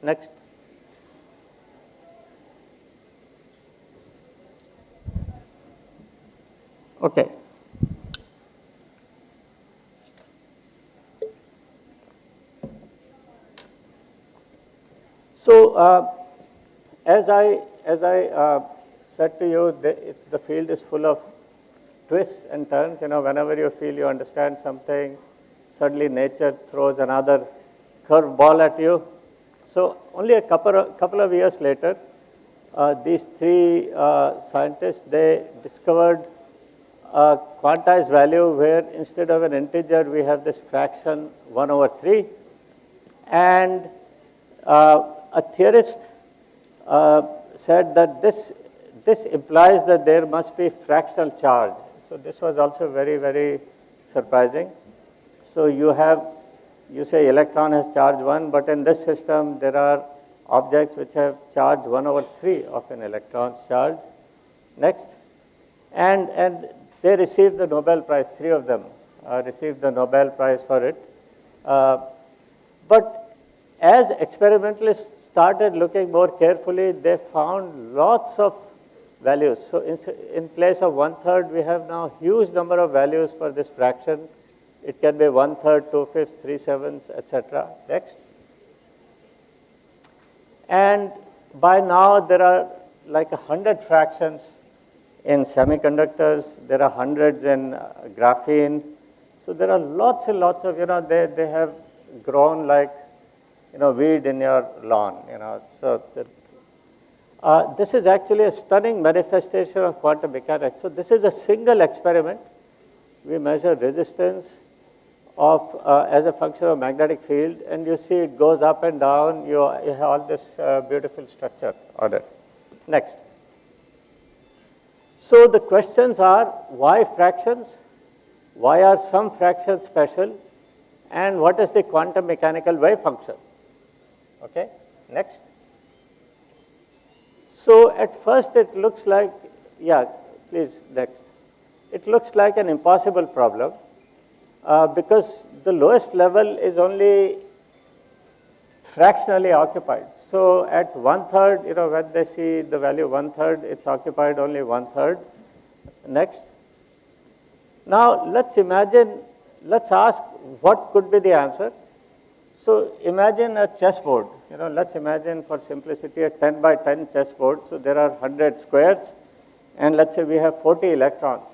Next. Okay. So as I said to you, the field is full of twists and turns. Whenever you feel you understand something, suddenly nature throws another curveball at you. So only a couple of years later, these 3 scientists, they discovered a quantized value where instead of an integer, we have this fraction 1/3. And a theorist said that this implies that there must be fractional charge. So this was also very, very surprising. So you say electron has charge 1, but in this system, there are objects which have charge 1/3 of an electron's charge. Next. And they received the Nobel Prize, 3 of them received the Nobel Prize for it. But as experimentalists started looking more carefully, they found lots of values. So in place of 1/3, we have now huge number of values for this fraction. It can be 1/3, 2/5, 3/7, etc. Next. And by now, there are like 100 fractions in semiconductors. There are hundreds in graphene. So there are lots and lots of, they have grown like, weed in your lawn, So this is actually a stunning manifestation of quantum mechanics. So this is a single experiment. We measure resistance as a function of magnetic field, and you see it goes up and down. You have all this beautiful structure on it. Next. So the questions are, why fractions? Why are some fractions special? And what is the quantum mechanical wave function? Okay, next. So at first it looks like, please, next. It looks like an impossible problem because the lowest level is only fractionally occupied. So at 1/3, when they see the value 1/3, it's occupied only 1/3. Next. Now let's ask what could be the answer. So imagine a chessboard. Let's imagine for simplicity a 10 by 10 chessboard. So there are 100 squares, and let's say we have 40 electrons.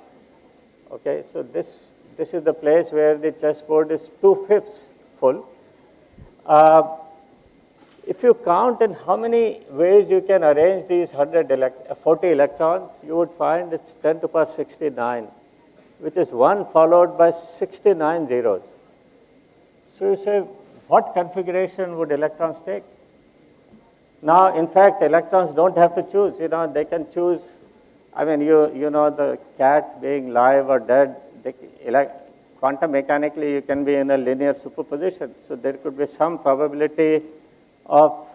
Okay, so this is the place where the chessboard is 2/5 full. If you count in how many ways you can arrange these 40 electrons, you would find it's 10 to the power 69, which is 1 followed by 69 zeros. So you say, what configuration would electrons take? Now, in fact, electrons don't have to choose. They can choose. I mean, you know the cat being live or dead. Quantum mechanically, you can be in a linear superposition. So there could be some probability of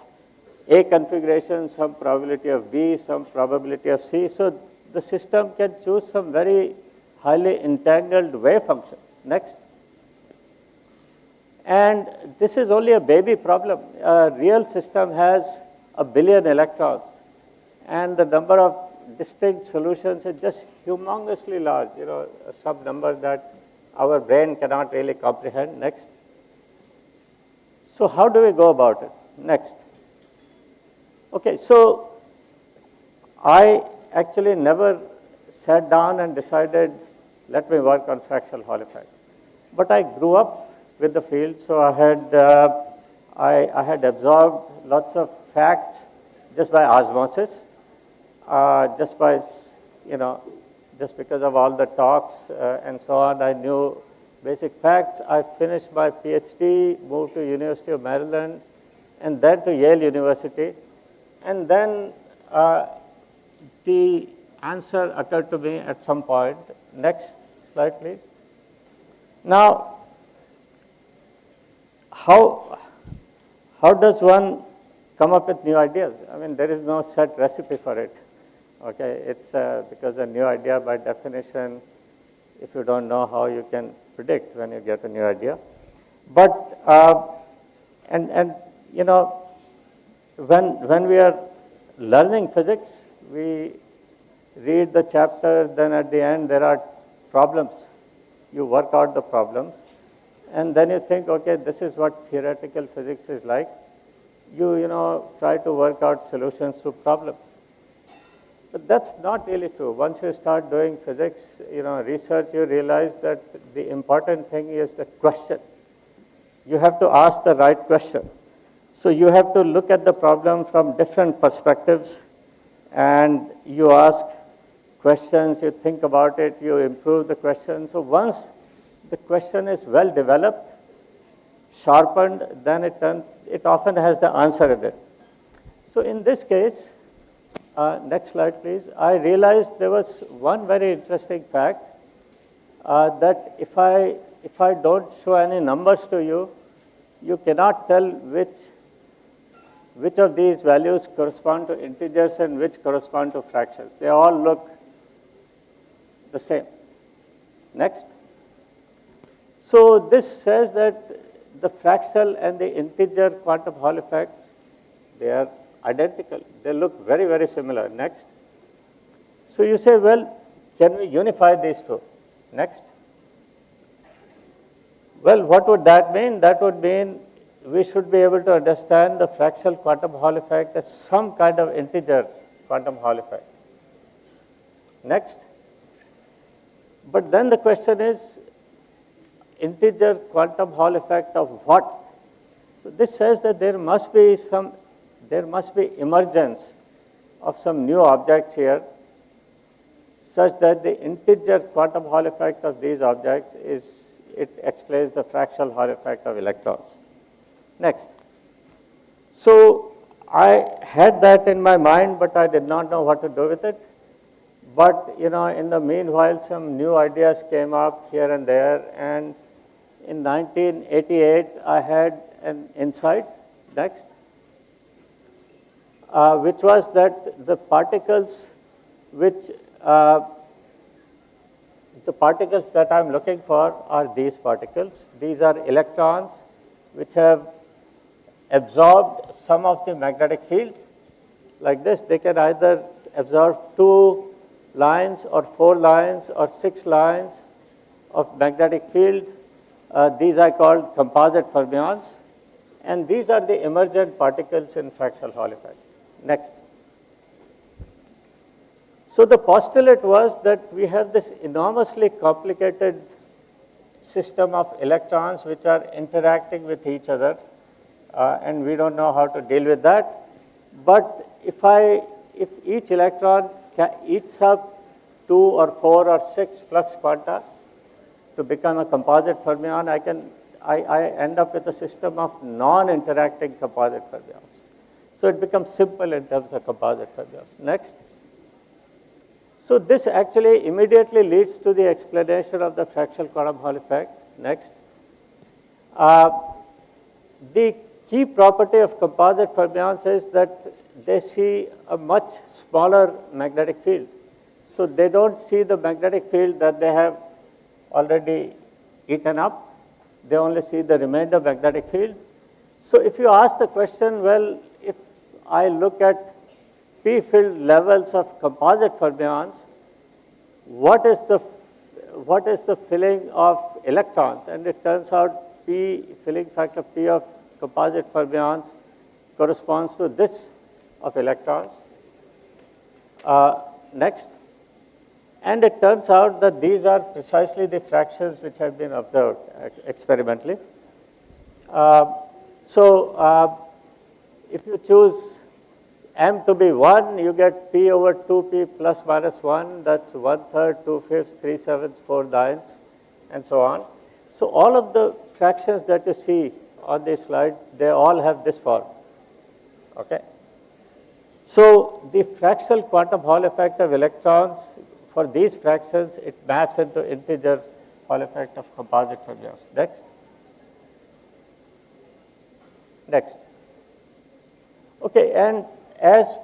A configuration, some probability of B, some probability of C. So the system can choose some very highly entangled wave function. Next. And this is only a baby problem. A real system has 1 billion electrons, and the number of distinct solutions is just humongously large, a sub number that our brain cannot really comprehend. Next. So how do we go about it? Next. Okay, so I actually never sat down and decided, let me work on fractional Hall effect. But I grew up with the field, so I had absorbed lots of facts just by osmosis, just because of all the talks and so on. I knew basic facts. I finished my PhD, moved to University of Maryland, and then to Yale University. And then the answer occurred to me at some point. Next slide, please. Now, how does one come up with new ideas? I mean, there is no set recipe for it. Okay, it's because a new idea, by definition, if you don't know how, you can predict when you get a new idea. But when we are learning physics, we read the chapter, then at the end there are problems. You work out the problems, and then you think, okay, this is what theoretical physics is like. You try to work out solutions to problems. But that's not really true. Once you start doing physics, research, you realize that the important thing is the question. You have to ask the right question. So you have to look at the problem from different perspectives, and you ask questions, you think about it, you improve the question. So once the question is well developed, sharpened, then it often has the answer in it. So in this case, next slide please, I realized there was one very interesting fact, that if I don't show any numbers to you, you cannot tell which of these values correspond to integers and which correspond to fractions. They all look the same. Next. So this says that the fractional and the integer quantum Hall effects, they are identical. They look very, very similar. Next. So you say, well, can we unify these two? Next. Well, what would that mean? That would mean we should be able to understand the fractional quantum Hall effect as some kind of integer quantum Hall effect. Next. But then the question is, integer quantum Hall effect of what? So this says that there must be emergence of some new objects here, such that the integer quantum Hall effect of these objects explains the fractional Hall effect of electrons. Next. So I had that in my mind, but I did not know what to do with it. But in the meanwhile, some new ideas came up here and there, and in 1988, I had an insight. Next. Which was that the particles that I'm looking for are these particles. These are electrons which have absorbed some of the magnetic field. Like this, they can either absorb 2 lines or 4 lines or 6 lines of magnetic field. These are called composite fermions, and these are the emergent particles in fractional Hall effect. Next. So the postulate was that we have this enormously complicated system of electrons which are interacting with each other and we don't know how to deal with that. But if each electron eats up 2 or 4 or 6 flux quanta to become a composite fermion, I end up with a system of non-interacting composite fermions. So it becomes simple in terms of composite fermions. Next. So this actually immediately leads to the explanation of the fractional quantum Hall effect. Next. The key property of composite fermions is that they see a much smaller magnetic field. So they don't see the magnetic field that they have already eaten up. They only see the remainder magnetic field. So if you ask the question, well, if I look at p field levels of composite fermions, what is the filling of electrons? And it turns out p filling factor p of composite fermions corresponds to this of electrons. Next. And it turns out that these are precisely the fractions which have been observed experimentally. If you choose m to be 1, you get p over 2p plus minus 1. That's 1/3, 2/5, 3/7, 4/9, and so on. So all of the fractions that you see on this slide, they all have this form. Okay. So the fractional quantum Hall effect of electrons, for these fractions, it maps into integer Hall effect of composite fermions. Next. Next. Okay, and as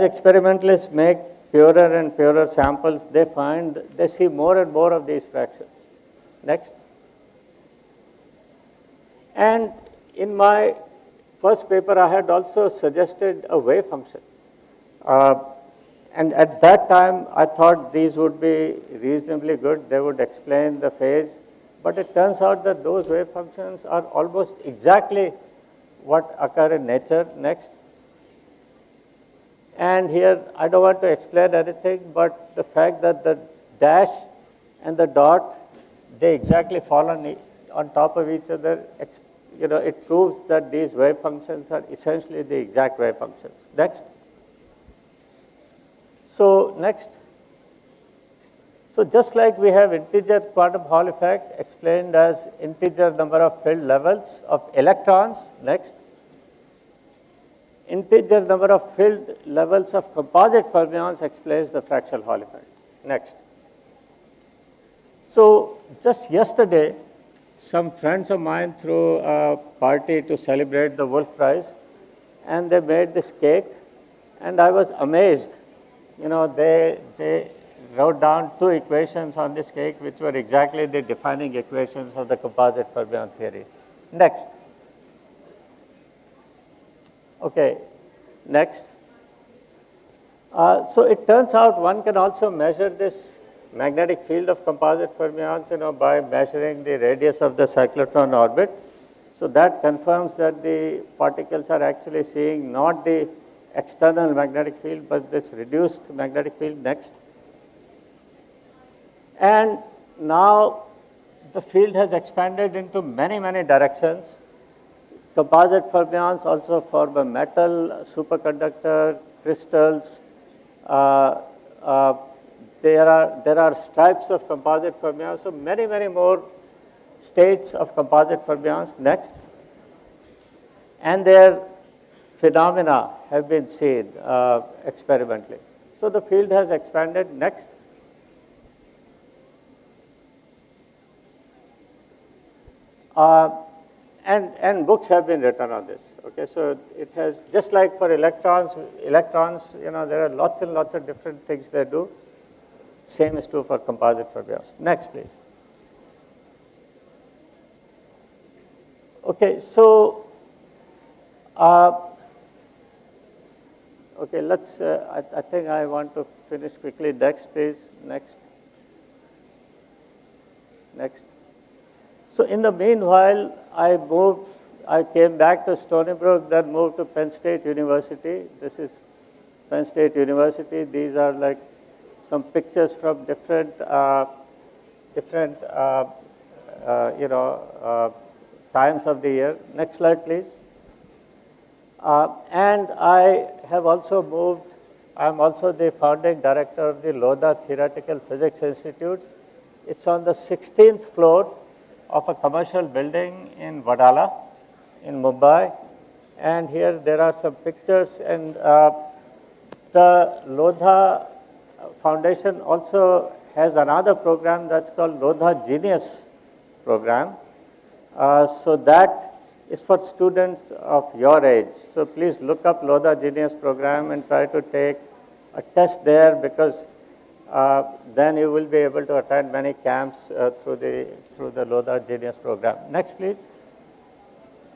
experimentalists make purer and purer samples, they see more and more of these fractions. Next. And in my first paper, I had also suggested a wave function. And at that time, I thought these would be reasonably good. They would explain the phase. But it turns out that those wave functions are almost exactly what occur in nature. Next. And here, I don't want to explain anything, but the fact that the dash and the dot, they exactly fall on top of each other, it proves that these wave functions are essentially the exact wave functions. Next. So next. So just like we have integer quantum Hall effect explained as integer number of field levels of electrons. Next. Integer number of field levels of composite fermions explains the fractional Hall effect. Next. So just yesterday, some friends of mine threw a party to celebrate the Wolf Prize, and they made this cake, and I was amazed. They wrote down 2 equations on this cake, which were exactly the defining equations of the composite fermion theory. Next. Okay, next. So it turns out one can also measure this magnetic field of composite fermions, by measuring the radius of the cyclotron orbit. So that confirms that the particles are actually seeing not the external magnetic field, but this reduced magnetic field. Next. And now the field has expanded into many, many directions. Composite fermions also form a metal, superconductor, crystals. There are stripes of composite fermions, so many, many more states of composite fermions. Next. And their phenomena have been seen experimentally. So the field has expanded. Next. And books have been written on this. Okay, so it has, just like for electrons, there are lots and lots of different things they do. Same is true for composite fermions. Next, please. Okay, so, okay, let's, I think I want to finish quickly. Next, please. Next. Next. So in the meanwhile, I came back to Stony Brook, then moved to Penn State University. This is Penn State University. These are like some pictures from different times of the year. Next slide, please. And I have also moved, I'm also the founding director of the Lodha Theoretical Physics Institute. It's on the 16th floor of a commercial building in Vadala, in Mumbai. And here there are some pictures, and the Lodha Foundation also has another program that's called Lodha Genius program. So that is for students of your age. So please look up Lodha Genius program and try to take a test there, because then you will be able to attend many camps through the Lodha Genius program. Next, please.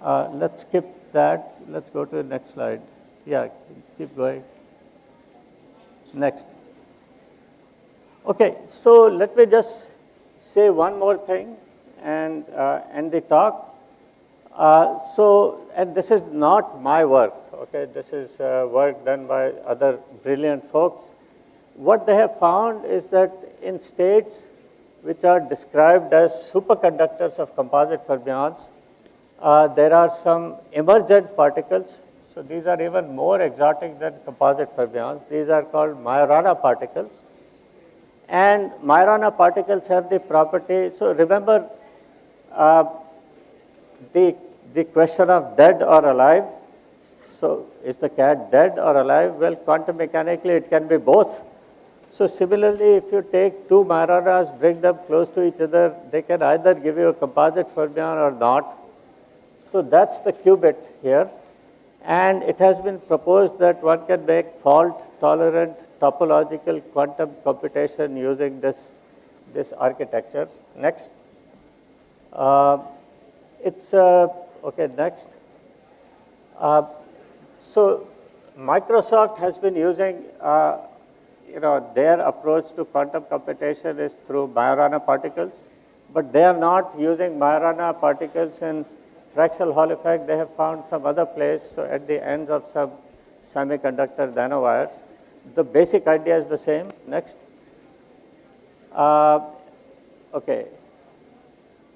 Let's skip that. Let's go to the next slide. Yeah, keep going. Next. Okay, so let me just say one more thing and end the talk. And this is not my work, okay? This is work done by other brilliant folks. What they have found is that in states which are described as superconductors of composite fermions, there are some emergent particles. So these are even more exotic than composite fermions. These are called Majorana particles. And Majorana particles have the property, so remember the question of dead or alive. So is the cat dead or alive? Well, quantum mechanically it can be both. So similarly, if you take two Majoranas, bring them close to each other, they can either give you a composite fermion or not. So that's the qubit here. And it has been proposed that one can make fault-tolerant topological quantum computation using this architecture. Next. Okay, next. So Microsoft has been using, their approach to quantum computation is through Majorana particles, but they are not using Majorana particles in fractional Hall effect. They have found some other place, so at the ends of some semiconductor nanowires. The basic idea is the same. Next. Okay.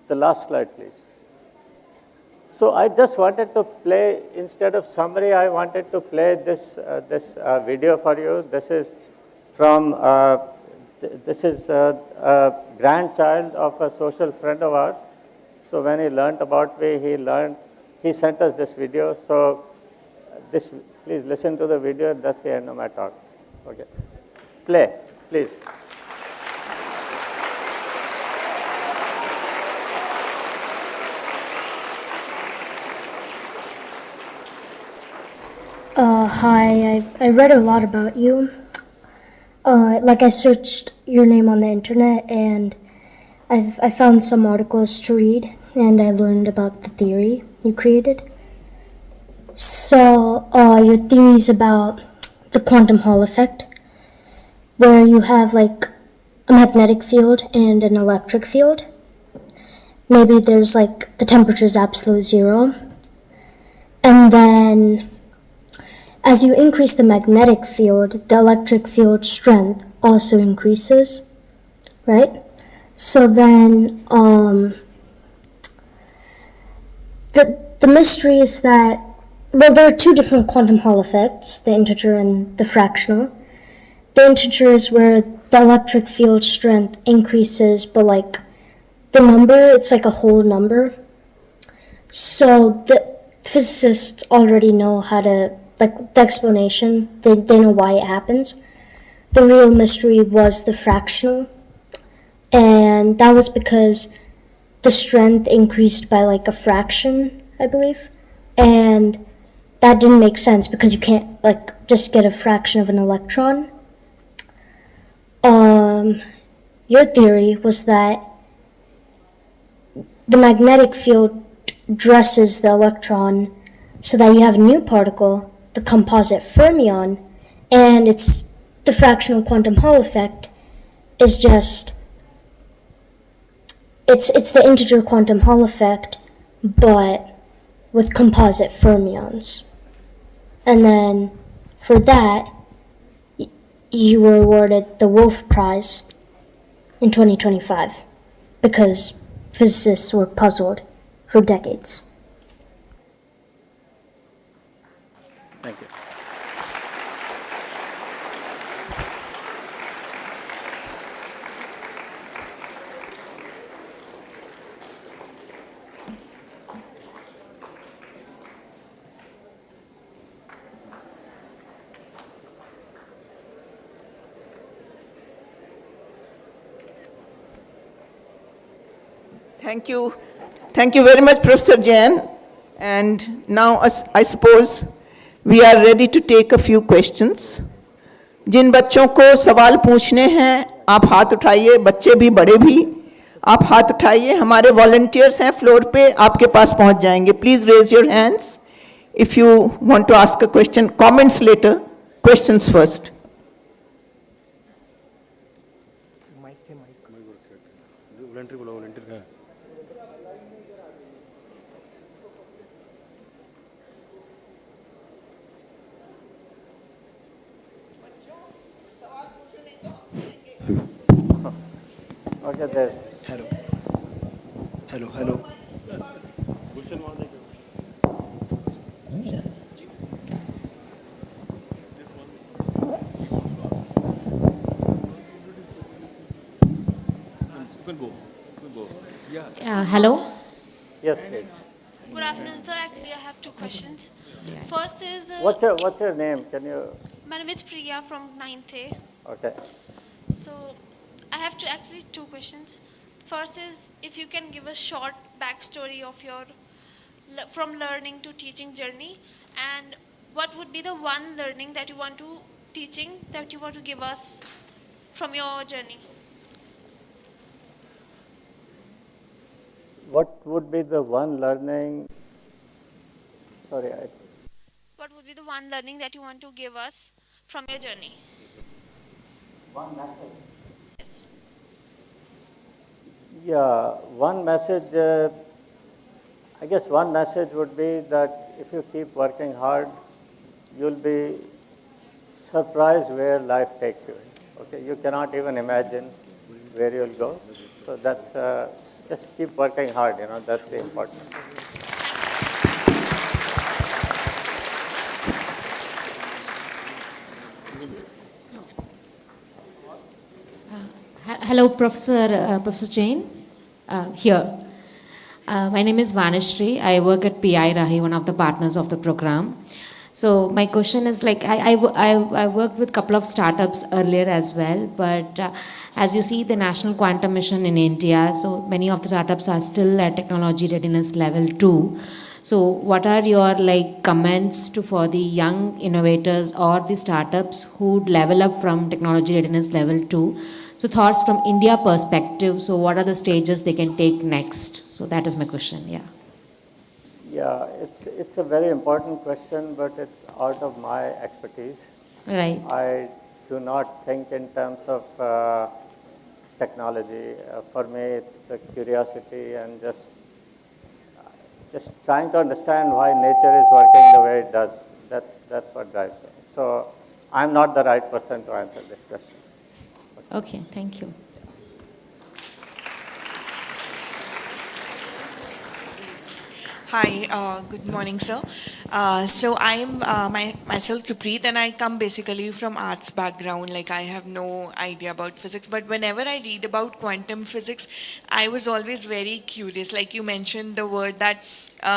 The last slide, please. So I just wanted to play, instead of summary, I wanted to play this video for you. This is from, a grandchild of a social friend of ours. So when he learned about me, he sent us this video. So please listen to the video. That's the end of my talk. Okay. Play, please. Hi, I read a lot about you. I searched your name on the internet, and I found some articles to read, and I learned about the theory you created. So, your theory is about the quantum Hall effect, where you have a magnetic field and an electric field. Maybe there's the temperature is absolute zero, and then as you increase the magnetic field, the electric field strength also increases, right? So then, the mystery is that, well, there are two different quantum Hall effects, the integer and the fractional. The integer is where the electric field strength increases, but the number, it's a whole number. So the physicists already know how to, the explanation, they know why it happens. The real mystery was the fractional, and that was because the strength increased by a fraction, I believe, and that didn't make sense because you can't just get a fraction of an electron. Your theory was that the magnetic field dresses the electron so that you have a new particle, the composite fermion, and it's the fractional quantum Hall effect is just, it's the integer quantum Hall effect, but with composite fermions. And then for that, you were awarded the Wolf Prize in 2025 because physicists were puzzled for decades. Thank you. Thank you. Thank you very much, Professor Jain. And now I suppose we are ready to take a few questions. जिन बच्चों को सवाल पूछने हैं, आप हाथ उठाइए, बच्चे भी बड़े भी, आप हाथ उठाइए, हमारे वॉलंटियर्स हैं फ्लोर पे, आपके पास पहुंच जाएंगे. Please raise your hands if you want to ask a question. Comments later, questions first. Okay, there. Hello. Hello, hello. Hello. Yes, please. Good afternoon, sir. Actually, I have two questions. First is, What's your name? Can you? my name is Priya from 9th A. Okay. So, I have actually two questions. First is, if you can give a short backstory of your from learning to teaching journey, and what would be the one learning that you want to teaching that you want to give us from your journey? What would be the one learning? Sorry, What would be the one learning that you want to give us from your journey? one message. Yes. Yeah, one message. I guess one message would be that if you keep working hard, you'll be surprised where life takes you. Okay, you cannot even imagine where you'll go. So that's just keep working hard. That's the important. Hello, Professor Jain. Here. My name is Vanishri. I work at PI Rahi, one of the partners of the program. So my question is like, I worked with a couple of startups earlier as well, but as you see the National Quantum Mission in India, so many of the startups are still at technology readiness level 2. So what are your comments for the young innovators or the startups who level up from technology readiness level 2? So thoughts from India perspective, so what are the stages they can take next? So that is my question, yeah. Yeah, it's a very important question, but it's out of my expertise. Right. I do not think in terms of technology. For me, it's the curiosity and just trying to understand why nature is working the way it does. That's what drives me. So I'm not the right person to answer this question. Okay, thank you. Hi, good morning, sir. So I'm myself Supreet, and I come basically from arts background. Like I have no idea about physics, but whenever I read about quantum physics, I was always very curious. Like you mentioned the word that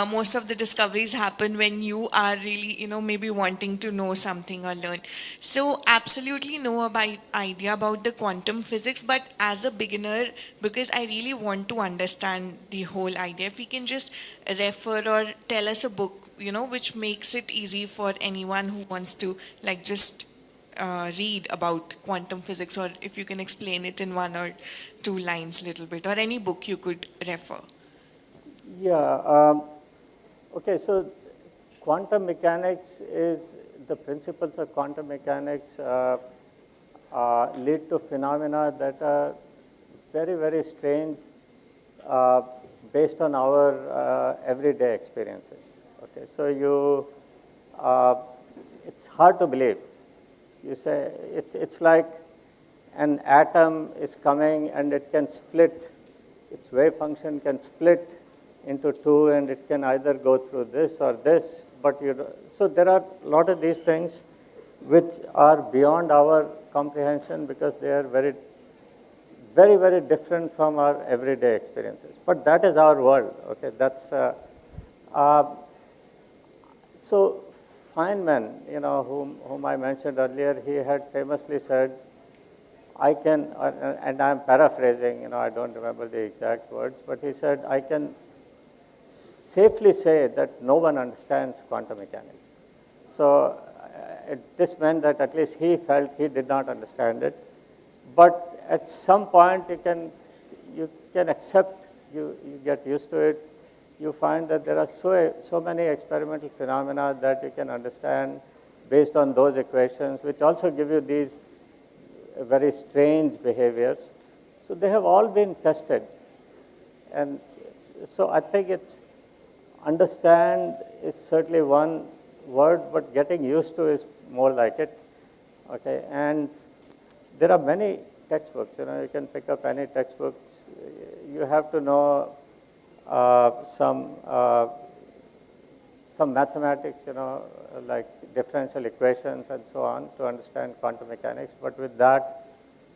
most of the discoveries happen when you are really, maybe wanting to know something or learn. So absolutely no idea about the quantum physics, but as a beginner, because I really want to understand the whole idea, if we can just refer or tell us a book, which makes it easy for anyone who wants to just read about quantum physics, or if you can explain it in one or two lines little bit, or any book you could refer. Yeah. Okay, so quantum mechanics is, the principles of quantum mechanics lead to phenomena that are very, very strange based on our everyday experiences. Okay, so it's hard to believe. You say it's like an atom is coming and it can split, its wave function can split into two, and it can either go through this or this, but so there are a lot of these things which are beyond our comprehension because they are very, very different from our everyday experiences. But that is our world, okay? That's, uh, so Feynman, whom I mentioned earlier, he had famously said, I can, and I'm paraphrasing, I don't remember the exact words, but he said, I can safely say that no one understands quantum mechanics. So this meant that at least he felt he did not understand it. But at some point you can accept, you get used to it. You find that there are so many experimental phenomena that you can understand based on those equations, which also give you these very strange behaviors. So they have all been tested. And so I think it's understand is certainly one word, but getting used to is more like it. Okay, and there are many textbooks. You can pick up any textbooks. You have to know some mathematics, like differential equations and so on to understand quantum mechanics. But with that,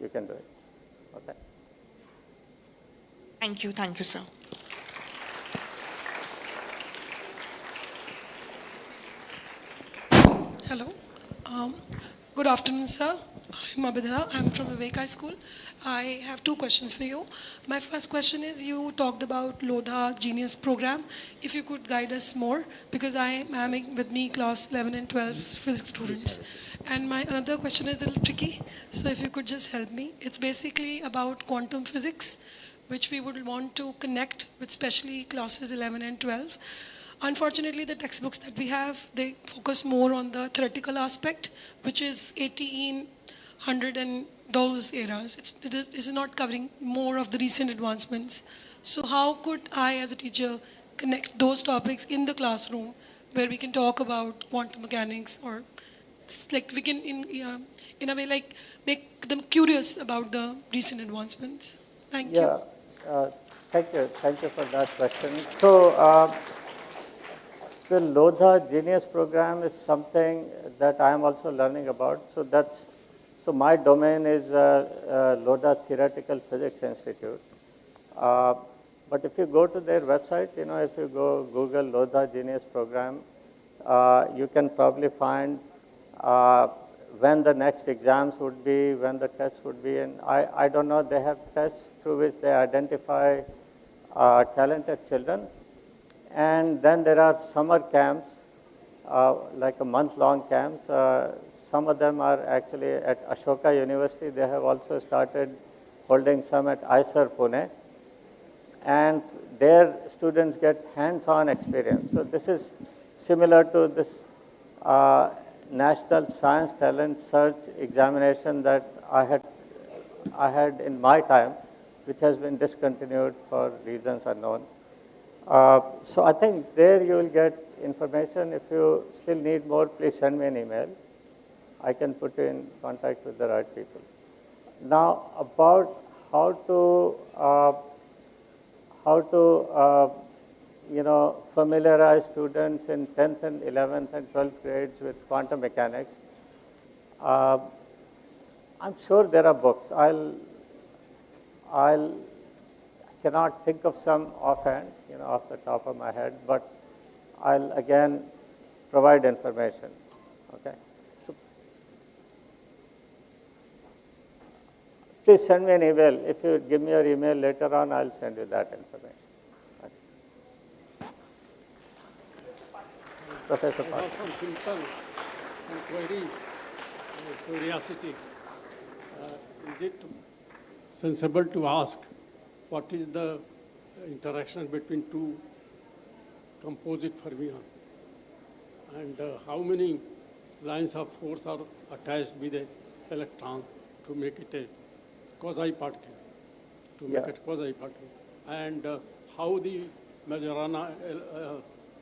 you can do it. Okay. Thank you, sir. Hello. Good afternoon, sir. I'm Abhida. I'm from Vivek High School. I have two questions for you. My first question is, you talked about Lodha Genius Program. If you could guide us more, because I am having with me class 11 and 12 physics students. And my another question is a little tricky, so if you could just help me. It's basically about quantum physics, which we would want to connect with especially classes 11 and 12. Unfortunately, the textbooks that we have, they focus more on the theoretical aspect, which is 18, 100 and those eras. It is not covering more of the recent advancements. So how could I, as a teacher, connect those topics in the classroom where we can talk about quantum mechanics, or like we can, in a way, like make them curious about the recent advancements? Thank you. Thank you for that question. So the Lodha Genius Program is something that I am also learning about. So my domain is Lodha Theoretical Physics Institute. But if you go to their website, if you go Google Lodha Genius Program, you can probably find when the next exams would be, when the tests would be. And I don't know, they have tests through which they identify talented children. And then there are summer camps, like a month-long camps. Some of them are actually at Ashoka University. They have also started holding some at ISER Pune. And their students get hands-on experience. So this is similar to this National Science Talent Search examination that I had in my time, which has been discontinued for reasons unknown. So I think there you will get information. If you still need more, please send me an email. I can put you in contact with the right people. Now, about how to familiarize students in 10th and 11th and 12th grades with quantum mechanics. I'm sure there are books. I cannot think of some offhand, off the top of my head, but I'll again provide information. Okay. So please send me an email. If you give me your email later on, I'll send you that information. Okay. Professor I have some simple queries, curiosity. Is it sensible to ask what is the interaction between two composite fermions, and how many lines of force are attached with the electron to make it a quasi-particle, and how the Majorana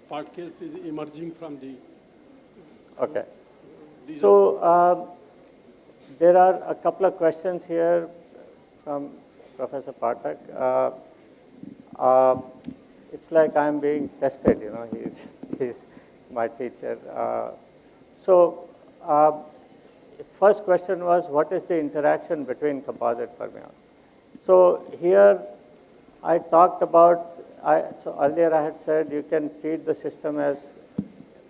particles is emerging from the... Okay. So there are a couple of questions here from Professor Pathak. It's like I'm being tested, my teacher. First question was, what is the interaction between composite fermions? So here I talked about, so earlier I had said you can treat the system as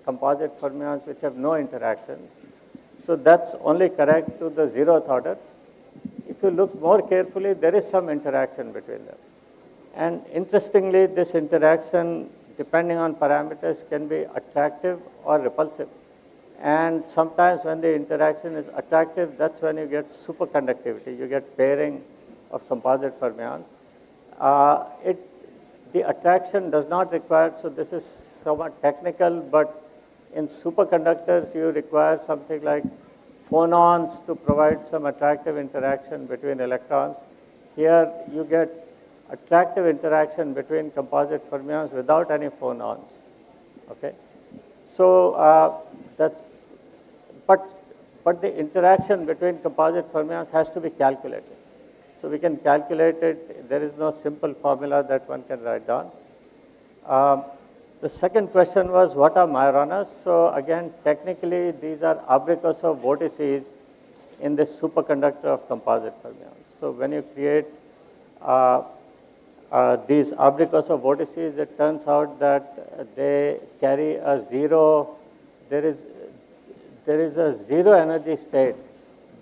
composite fermions which have no interactions. So that's only correct to the 0th order. If you look more carefully, there is some interaction between them. And interestingly, this interaction, depending on parameters, can be attractive or repulsive. And sometimes when the interaction is attractive, that's when you get superconductivity. You get pairing of composite fermions. The attraction does not require, so this is somewhat technical, but in superconductors, you require something like phonons to provide some attractive interaction between electrons. Here, you get attractive interaction between composite fermions without any phonons. Okay, so but the interaction between composite fermions has to be calculated. So we can calculate it. There is no simple formula that one can write down. The second question was, what are Majoranas? So again, technically, these are Abrikosov vortices in this superconductor of composite fermions. So when you create these Abrikosov vortices, it turns out that they carry a zero, there is a zero energy state.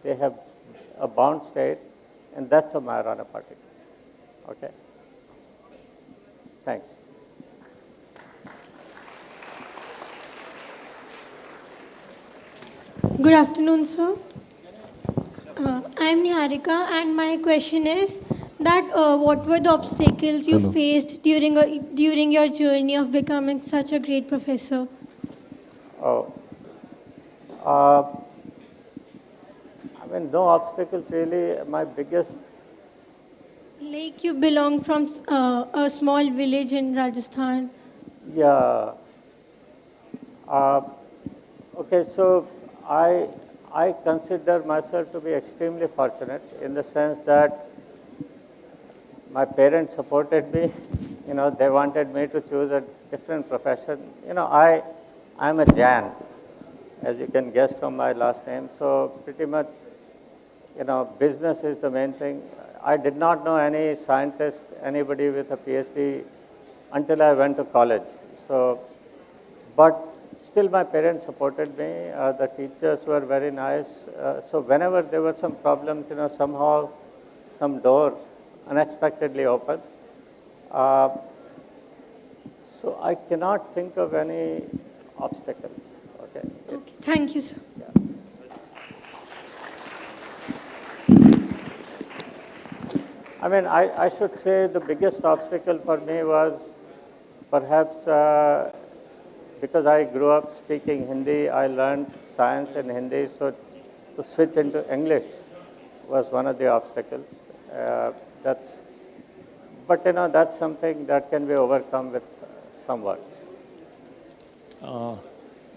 They have a bound state, and that's a Majorana particle. Okay? Thanks. Good afternoon, sir. I am Niharika, and my question is that what were the obstacles you faced during your journey of becoming such a great professor? Oh, I mean, no obstacles really. My biggest. Like you belong from a small village in Rajasthan. Yeah. Okay, so I consider myself to be extremely fortunate in the sense that my parents supported me. You know, they wanted me to choose a different profession. You know, I'm a Jain, as you can guess from my last name. So pretty much, you know, business is the main thing. I did not know any scientist, anybody with a PhD until I went to college. So, but still my parents supported me. The teachers were very nice. So whenever there were some problems, you know, somehow some door unexpectedly opens. So I cannot think of any obstacles. Okay. Okay. Thank you, sir. Yeah. I mean, I should say the biggest obstacle for me was perhaps because I grew up speaking Hindi, I learned science in Hindi, so to switch into English was one of the obstacles. But you know, that's something that can be overcome with some work.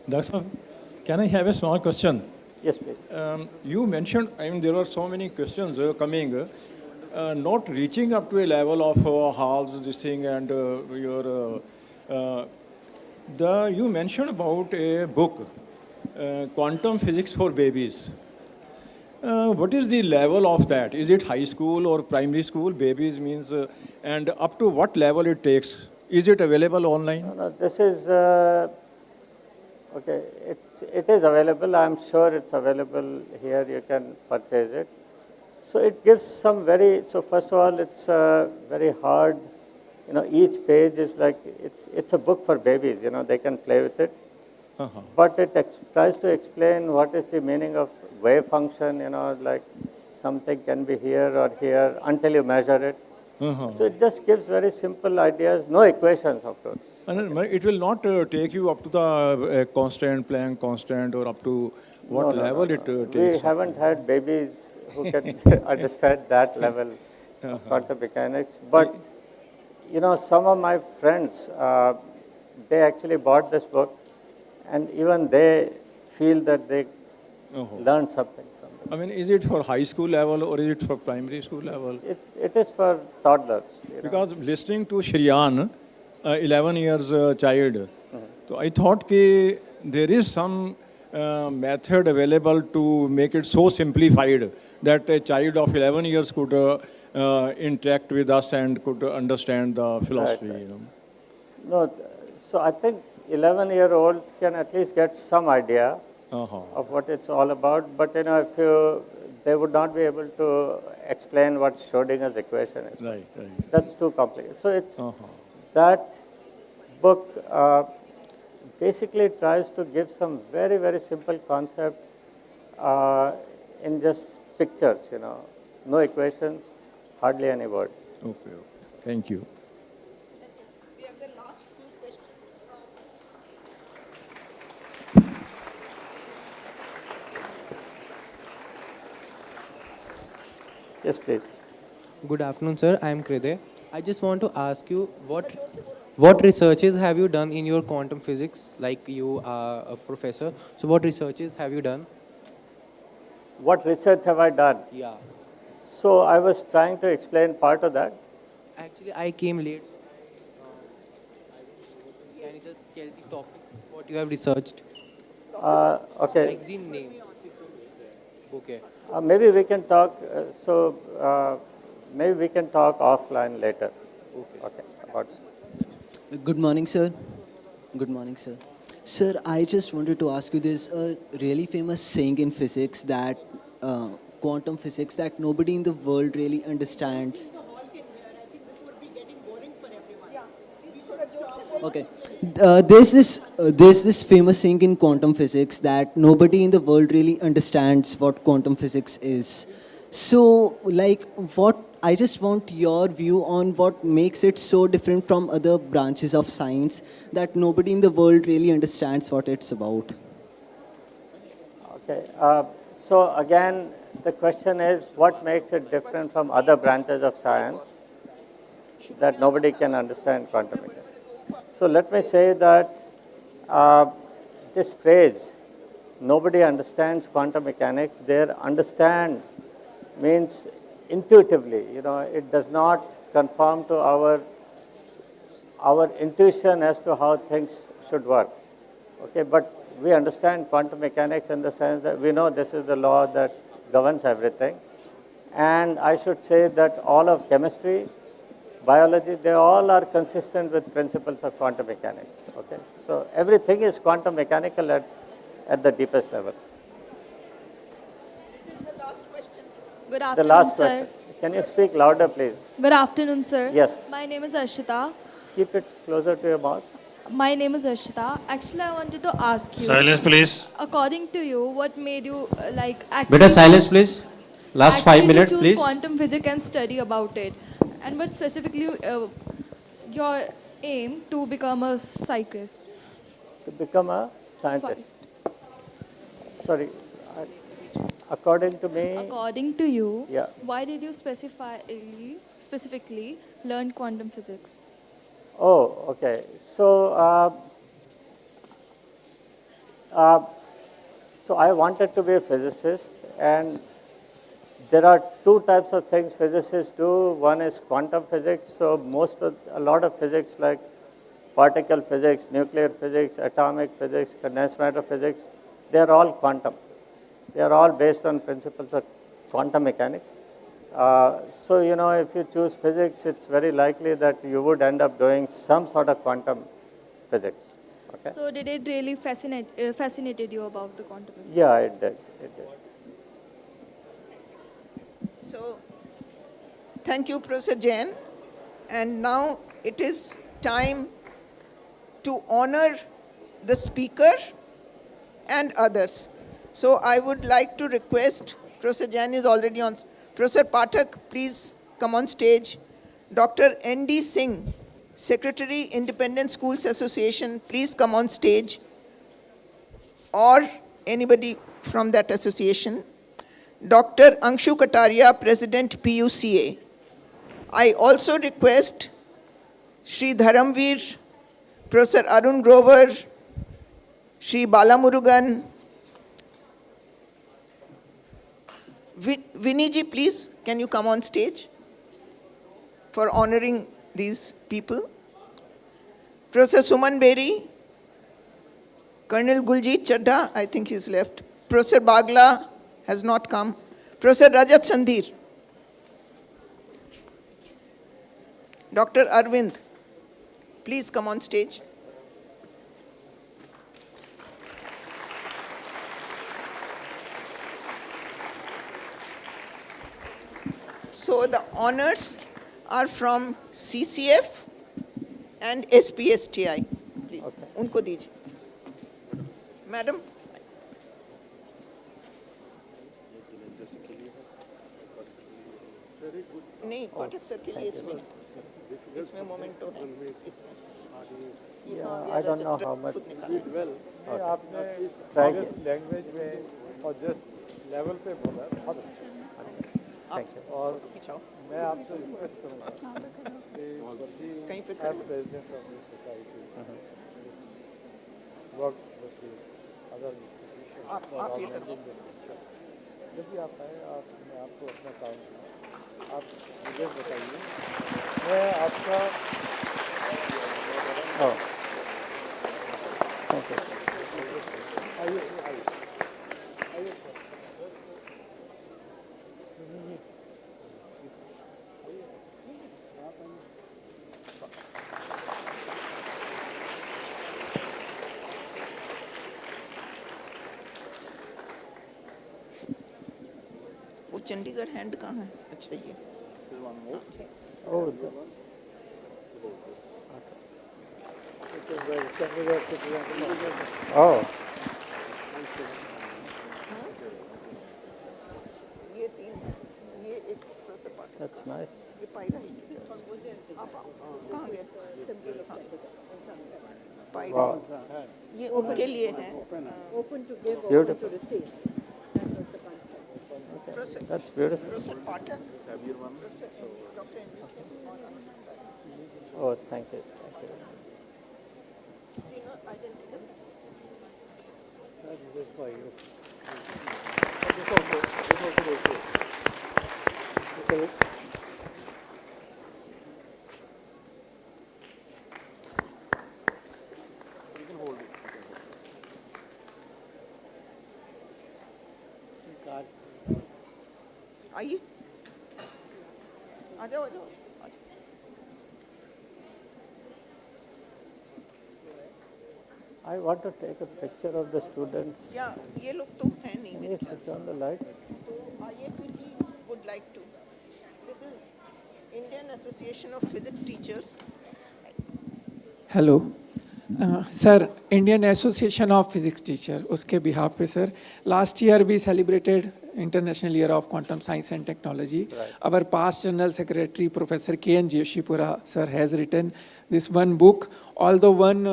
Doctor, can I have a small question? Yes, please. You mentioned, I mean, there are so many questions coming, not reaching up to a level of halls, this thing, and you mentioned about a book, Quantum Physics for Babies. What is the level of that? Is it high school or primary school? Babies means, and up to what level it takes? Is it available online? No, this is, okay, it is available. I'm sure it's available here. You can purchase it. So it gives some so first of all, it's very hard. You know, each page is like, it's a book for babies, you know, they can play with it. Uh-huh. But it tries to explain what is the meaning of wave function, you know, like something can be here or here until you measure it. Uh-huh. So it just gives very simple ideas, no equations, of course. And it will not take you up to the constant, Planck constant, or up to what level it takes? We haven't had babies who can understand that level of quantum mechanics. But, you know, some of my friends, they actually bought this book, and even they feel that they learned something from it. I mean, is it for high school level or is it for primary school level? It is for toddlers. Because listening to Shriyan, 11 years child, So I thought there is some method available to make it so simplified that a child of 11 years could interact with us and could understand the philosophy. Right. You know. No, so I think 11-year-olds can at least get some idea of what it's all about. But if they would not be able to explain what Schrodinger's equation is. Right. That's too complicated. So it's that book basically tries to give some very, very simple concepts in just pictures, no equations, hardly any words. Okay. Thank you. We have the last two questions from... Yes, please. Good afternoon, sir. I am Kride. I just want to ask you what researches have you done in your quantum physics? Like you are a professor, so what researches have you done? What research have I done? Yeah. So I was trying to explain part of that. Actually, I came late. Can you just tell the topics, what you have researched? Okay. Like the name. Okay. Maybe we can talk. Maybe we can talk offline later. Okay. About Good morning, sir. Good morning, sir. Sir, I just wanted to ask you, there's a really famous saying in physics that quantum physics that nobody in the world really understands. Okay. There's this famous saying in quantum physics that nobody in the world really understands what quantum physics is. So, I just want your view on what makes it so different from other branches of science that nobody in the world really understands what it's about. Okay. So again, the question is, what makes it different from other branches of science that nobody can understand quantum mechanics? So let me say that this phrase, nobody understands quantum mechanics, their understand means intuitively, it does not conform to our intuition as to how things should work. Okay, but we understand quantum mechanics in the sense that we know this is the law that governs everything. And I should say that all of chemistry, biology, they all are consistent with principles of quantum mechanics. Okay, so everything is quantum mechanical at the deepest level. Good The afternoon, last sir. question. Can you speak louder, please? Good afternoon, sir. Yes. My name is Arshita. Keep it closer to your mouth. My name is Arshita. Actually, I wanted to ask you. Silence, please. According to you, what made you actually? Beta, silence, please. Last 5 minutes, choose please. quantum physics and study about it, and what specifically your aim to become a psychiatrist? To become a scientist. Sorry. According to me. According to you, Yeah. why did you specifically learn quantum physics? Oh, okay. So I wanted to be a physicist, and there are two types of things physicists do. One is quantum physics. So a lot of physics like particle physics, nuclear physics, atomic physics, condensed matter physics, they are all quantum. They are all based on principles of quantum mechanics. So, if you choose physics, it's very likely that you would end up doing some sort of quantum physics. Okay? So did it really fascinated you about the quantum physics? Yeah, it did. It did. So, thank you, Professor Jain. And now it is time to honor the speaker and others. So I would like to request, Professor Jain is already on, Professor Pathak, please come on stage. Dr. N.D. Singh, Secretary, Independent Schools Association, please come on stage. Or anybody from that association. Dr. Anshu Kataria, President, PUCA. I also request Shri Dharamveer, Professor Arun Grover, Shri Balamurugan, Vinny ji, please, can you come on stage for honoring these people? Professor Suman Beri, Colonel Guljit Chadha, I think he's left. Professor Bagla has not come. Professor Rajat Sandhir. Dr. Arvind, please come on stage. So the honors are from CCF and SPSTI. Please, unko dijiye. Madam. नहीं पाठक sir के लिए इसमें memento है इसमें Yeah, I don't know how much. Well, आपने Tigers language में और just level पे बोला, बहुत अच्छा. Thank you. और मैं आपसे रिक्वेस्ट करूँगा कि कहीं पे as president of this society, work with the other institutions आप ये करो. organizing this picture. जब भी आप आए, मैं आपको अपना काम आप मुझे बताइए. मैं आपका Thank you. आइए, आइए. आइए. वो चंडीगढ़ हैंड कहाँ है? अच्छा ये. Oh, oh. ये तीन, ये एक प्रोफेसर पाठक. That's nice. ये पायरा है. आप कहाँ गए? पायरा. Wow. ये उनके लिए है. Beautiful. Professor, That's beautiful. Professor Pathak, Professor Dr. N.V. Singh और अनुष्ठान. Oh, thank you. Thank you. You know, identical. This is for you. आइए. आ जाओ, आ जाओ. I want to take a picture of the students. या ये लोग तो हैं नहीं मेरे Yes, ख्याल it's से. on the lights. तो IAPT would like to. This is Indian Association of Physics Teachers. Hello sir, Indian association of physics teacher, उसके बिहाफ पे sir, last year we celebrated international year of quantum science and technology. Our past general secretary Professor K.N. Joshipura sir has written this one book. Although one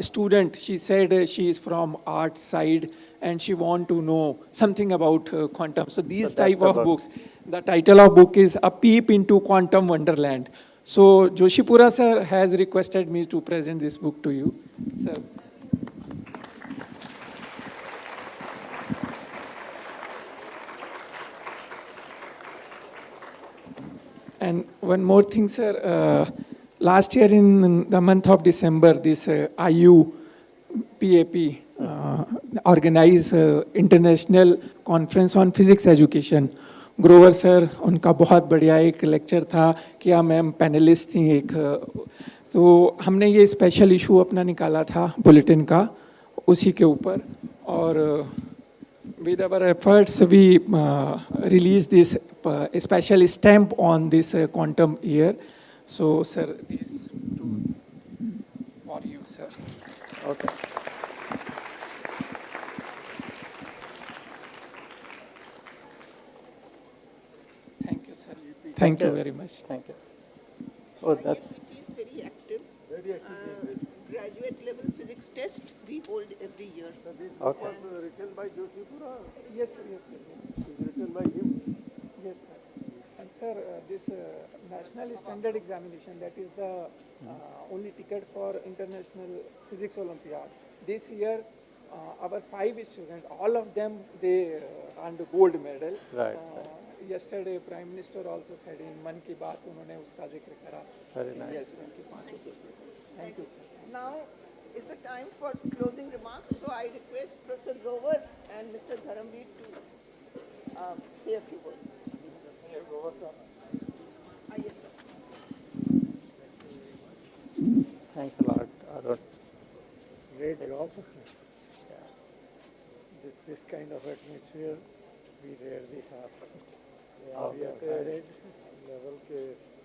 student, she said she is from art side and she want to know something about quantum. So these type of books, the title of book is A Peep into Quantum Wonderland. So Joshipura sir has requested me to present this book to you, sir. And one more thing, sir. Last year in the month of December, this IUPAP organized international conference on physics education. Grover sir, उनका बहुत बढ़िया एक lecture था. क्या ma'am panelist थी एक. तो हमने ये स्पेशल इशू अपना निकाला था बुलेटिन का, उसी के ऊपर. और with our efforts we released this special stamp on this quantum year. So sir, these two for you, sir. Okay. Thank you, sir. Thank you very much. Thank you. Oh, that's IAPT is very active. Graduate level physics test we hold every year. okay. Written by Joshipura. Yes, sir. Yes, sir. It's written by him. Yes, sir. And sir, this national standard examination, that is the only ticket for International Physics Olympiad. This year, our 5 students, all of them, they earned a gold medal. Right. Yesterday, Prime Minister also said in Man Ki Baat, उन्होंने उसका जिक्र करा. Very nice. Yes, thank you. Thank you, sir. Now, is the time for closing remarks. So I request Professor Grover and Mr. Dharamveer to say a few words. Yes, sir. Thanks a lot, Arun. Great job. Yeah. This kind of atmosphere we rarely have. We are carried level के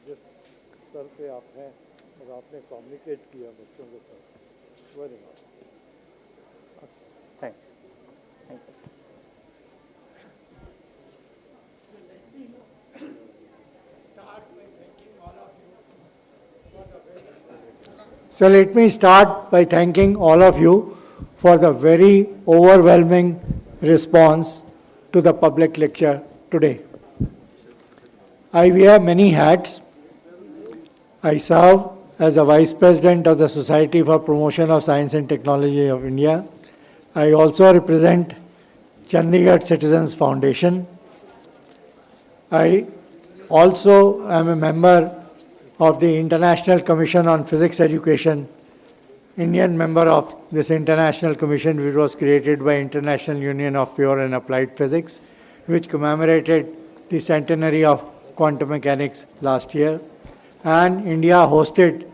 जिस स्तर पे आप हैं और आपने communicate किया बच्चों के साथ very good. Thanks. Thank you. So let me start by thanking all of you for the very overwhelming response to the public lecture today. I wear many hats. I serve as the Vice President of the Society for Promotion of Science and Technology of India. I also represent Chandigarh Citizens Foundation. I also am a member of the International Commission on Physics Education, Indian member of this international commission which was created by International Union of Pure and Applied Physics, which commemorated the centenary of quantum mechanics last year. And India hosted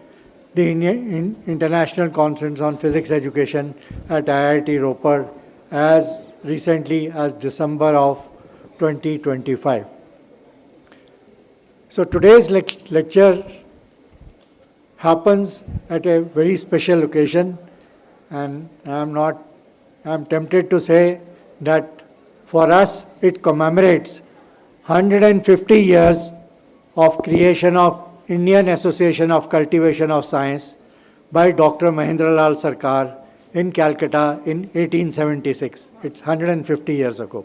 the Indian International Conference on Physics Education at IIT Ropar as recently as December of 2025. So today's lecture happens at a very special occasion, and I'm tempted to say that for us it commemorates 150 years of creation of Indian Association of Cultivation of Science by Dr. Mahendra Lal Sarkar in Calcutta in 1876. It's 150 years ago.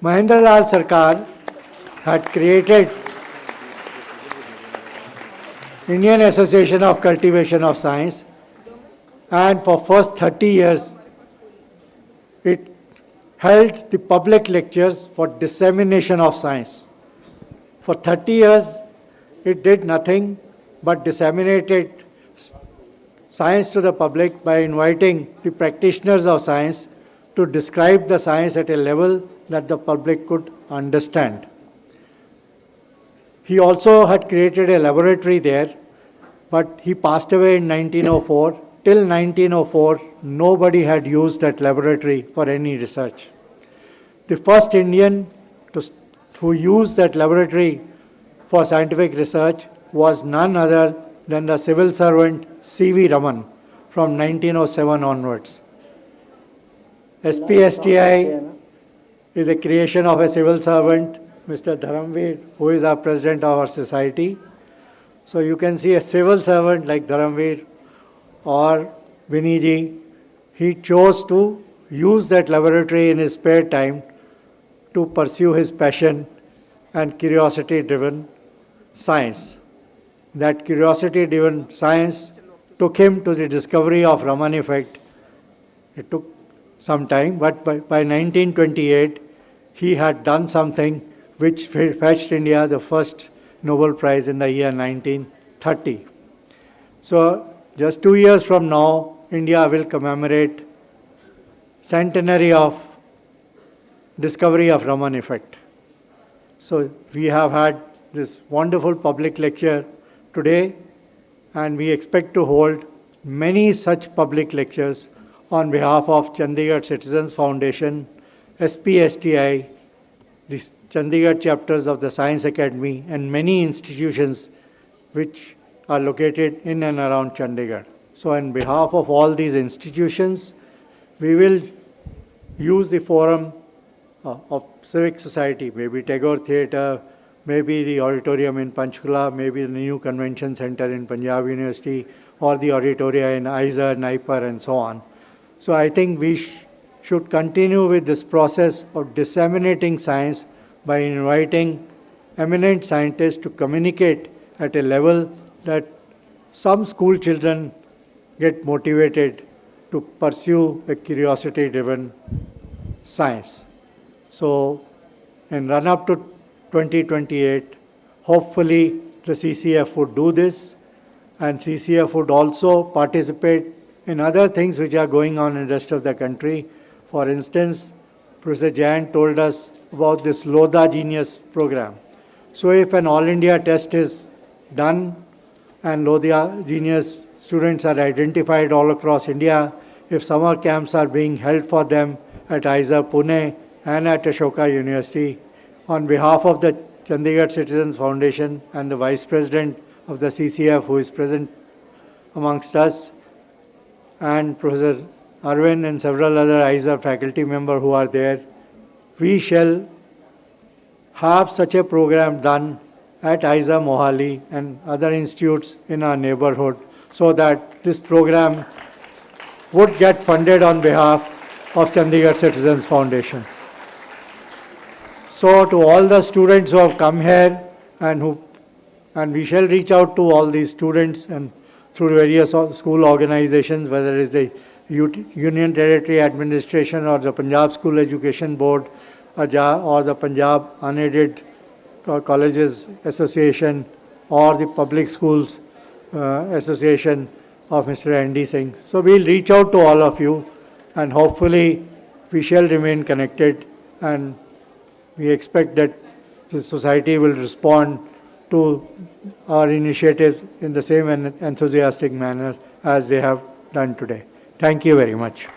Mahendra Lal Sarkar had created Indian Association of Cultivation of Science, and for first 30 years it held the public lectures for dissemination of science. For 30 years it did nothing but disseminated science to the public by inviting the practitioners of science to describe the science at a level that the public could understand. He also had created a laboratory there, but he passed away in 1904. Till 1904, nobody had used that laboratory for any research. The first Indian who used that laboratory for scientific research was none other than the civil servant C.V. Raman from 1907 onwards. SPSTI is a creation of a civil servant, Mr. Dharamveer, who is our president of our society. So you can see a civil servant like Dharamveer or Viniji, he chose to use that laboratory in his spare time to pursue his passion and curiosity-driven science. That curiosity-driven science took him to the discovery of Raman effect. It took some time, but by 1928, he had done something which fetched India the first Nobel Prize in the year 1930. So just 2 years from now, India will commemorate centenary of discovery of Raman effect. So we have had this wonderful public lecture today, and we expect to hold many such public lectures on behalf of Chandigarh Citizens Foundation, SPSTI, the Chandigarh chapters of the Science Academy, and many institutions which are located in and around Chandigarh. So on behalf of all these institutions, we will use the forum of civic society, maybe Tagore Theatre, maybe the auditorium in Panchkula, maybe the new convention center in Punjab University, or the auditoria in Aiza, Naipur, and so on. So I think we should continue with this process of disseminating science by inviting eminent scientists to communicate at a level that some school children get motivated to pursue a curiosity-driven science. So in run-up to 2028, hopefully the CCF would do this, and CCF would also participate in other things which are going on in the rest of the country. For instance, Professor Jain told us about this Lodha Genius program. So if an all India test is done and Lodha Genius students are identified all across India, if summer camps are being held for them at either Pune and at Ashoka University, on behalf of the Chandigarh Citizens Foundation and the Vice President of the CCF who is present amongst us, and Professor Arvind and several other ISA faculty members who are there, we shall have such a program done at ISA Mohali and other institutes in our neighborhood so that this program would get funded on behalf of Chandigarh Citizens Foundation. So to all the students who have come here and we shall reach out to all these students and through various school organizations, whether it's the Union Territory Administration or the Punjab School Education Board or the Punjab Unaided Colleges Association or the Public Schools Association of Mr. Andy Singh. So we'll reach out to all of you and hopefully we shall remain connected, and we expect that the society will respond to our initiatives in the same enthusiastic manner as they have done today. Thank you very much.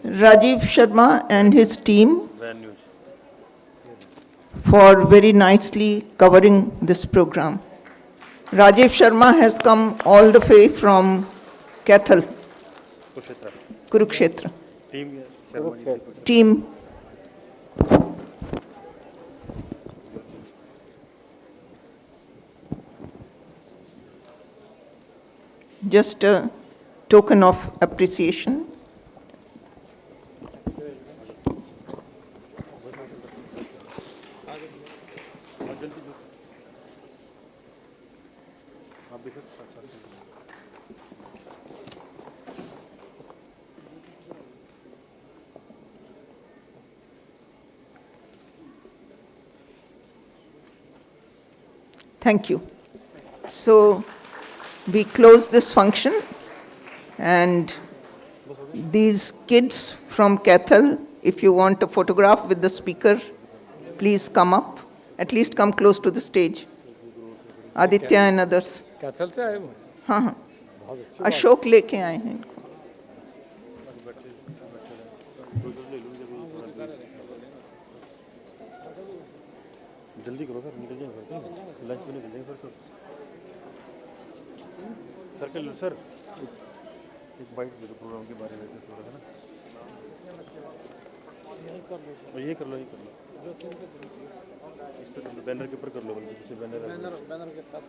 Rajiv Sharma and his team for very nicely covering this program. Rajiv Sharma has come all the way from Kathal, Kurukshetra. Team. Just a token of appreciation. Thank you. So we close this function, and these kids from Kathal, if you want a photograph with the speaker, please come up. At least come close to the stage. Aditya and others. Kaithal से आए हो? हाँ हाँ, अशोक लेके आए हैं इनको. जल्दी करो सर, निकल जाएंगे लंच पे निकल जाएंगे सर. सर्कल सर एक बाइट दे दो प्रोग्राम के बारे में थोड़ा सा ना. ये कर लो इस पे बैनर के ऊपर कर लो, बल्कि पीछे बैनर के साथ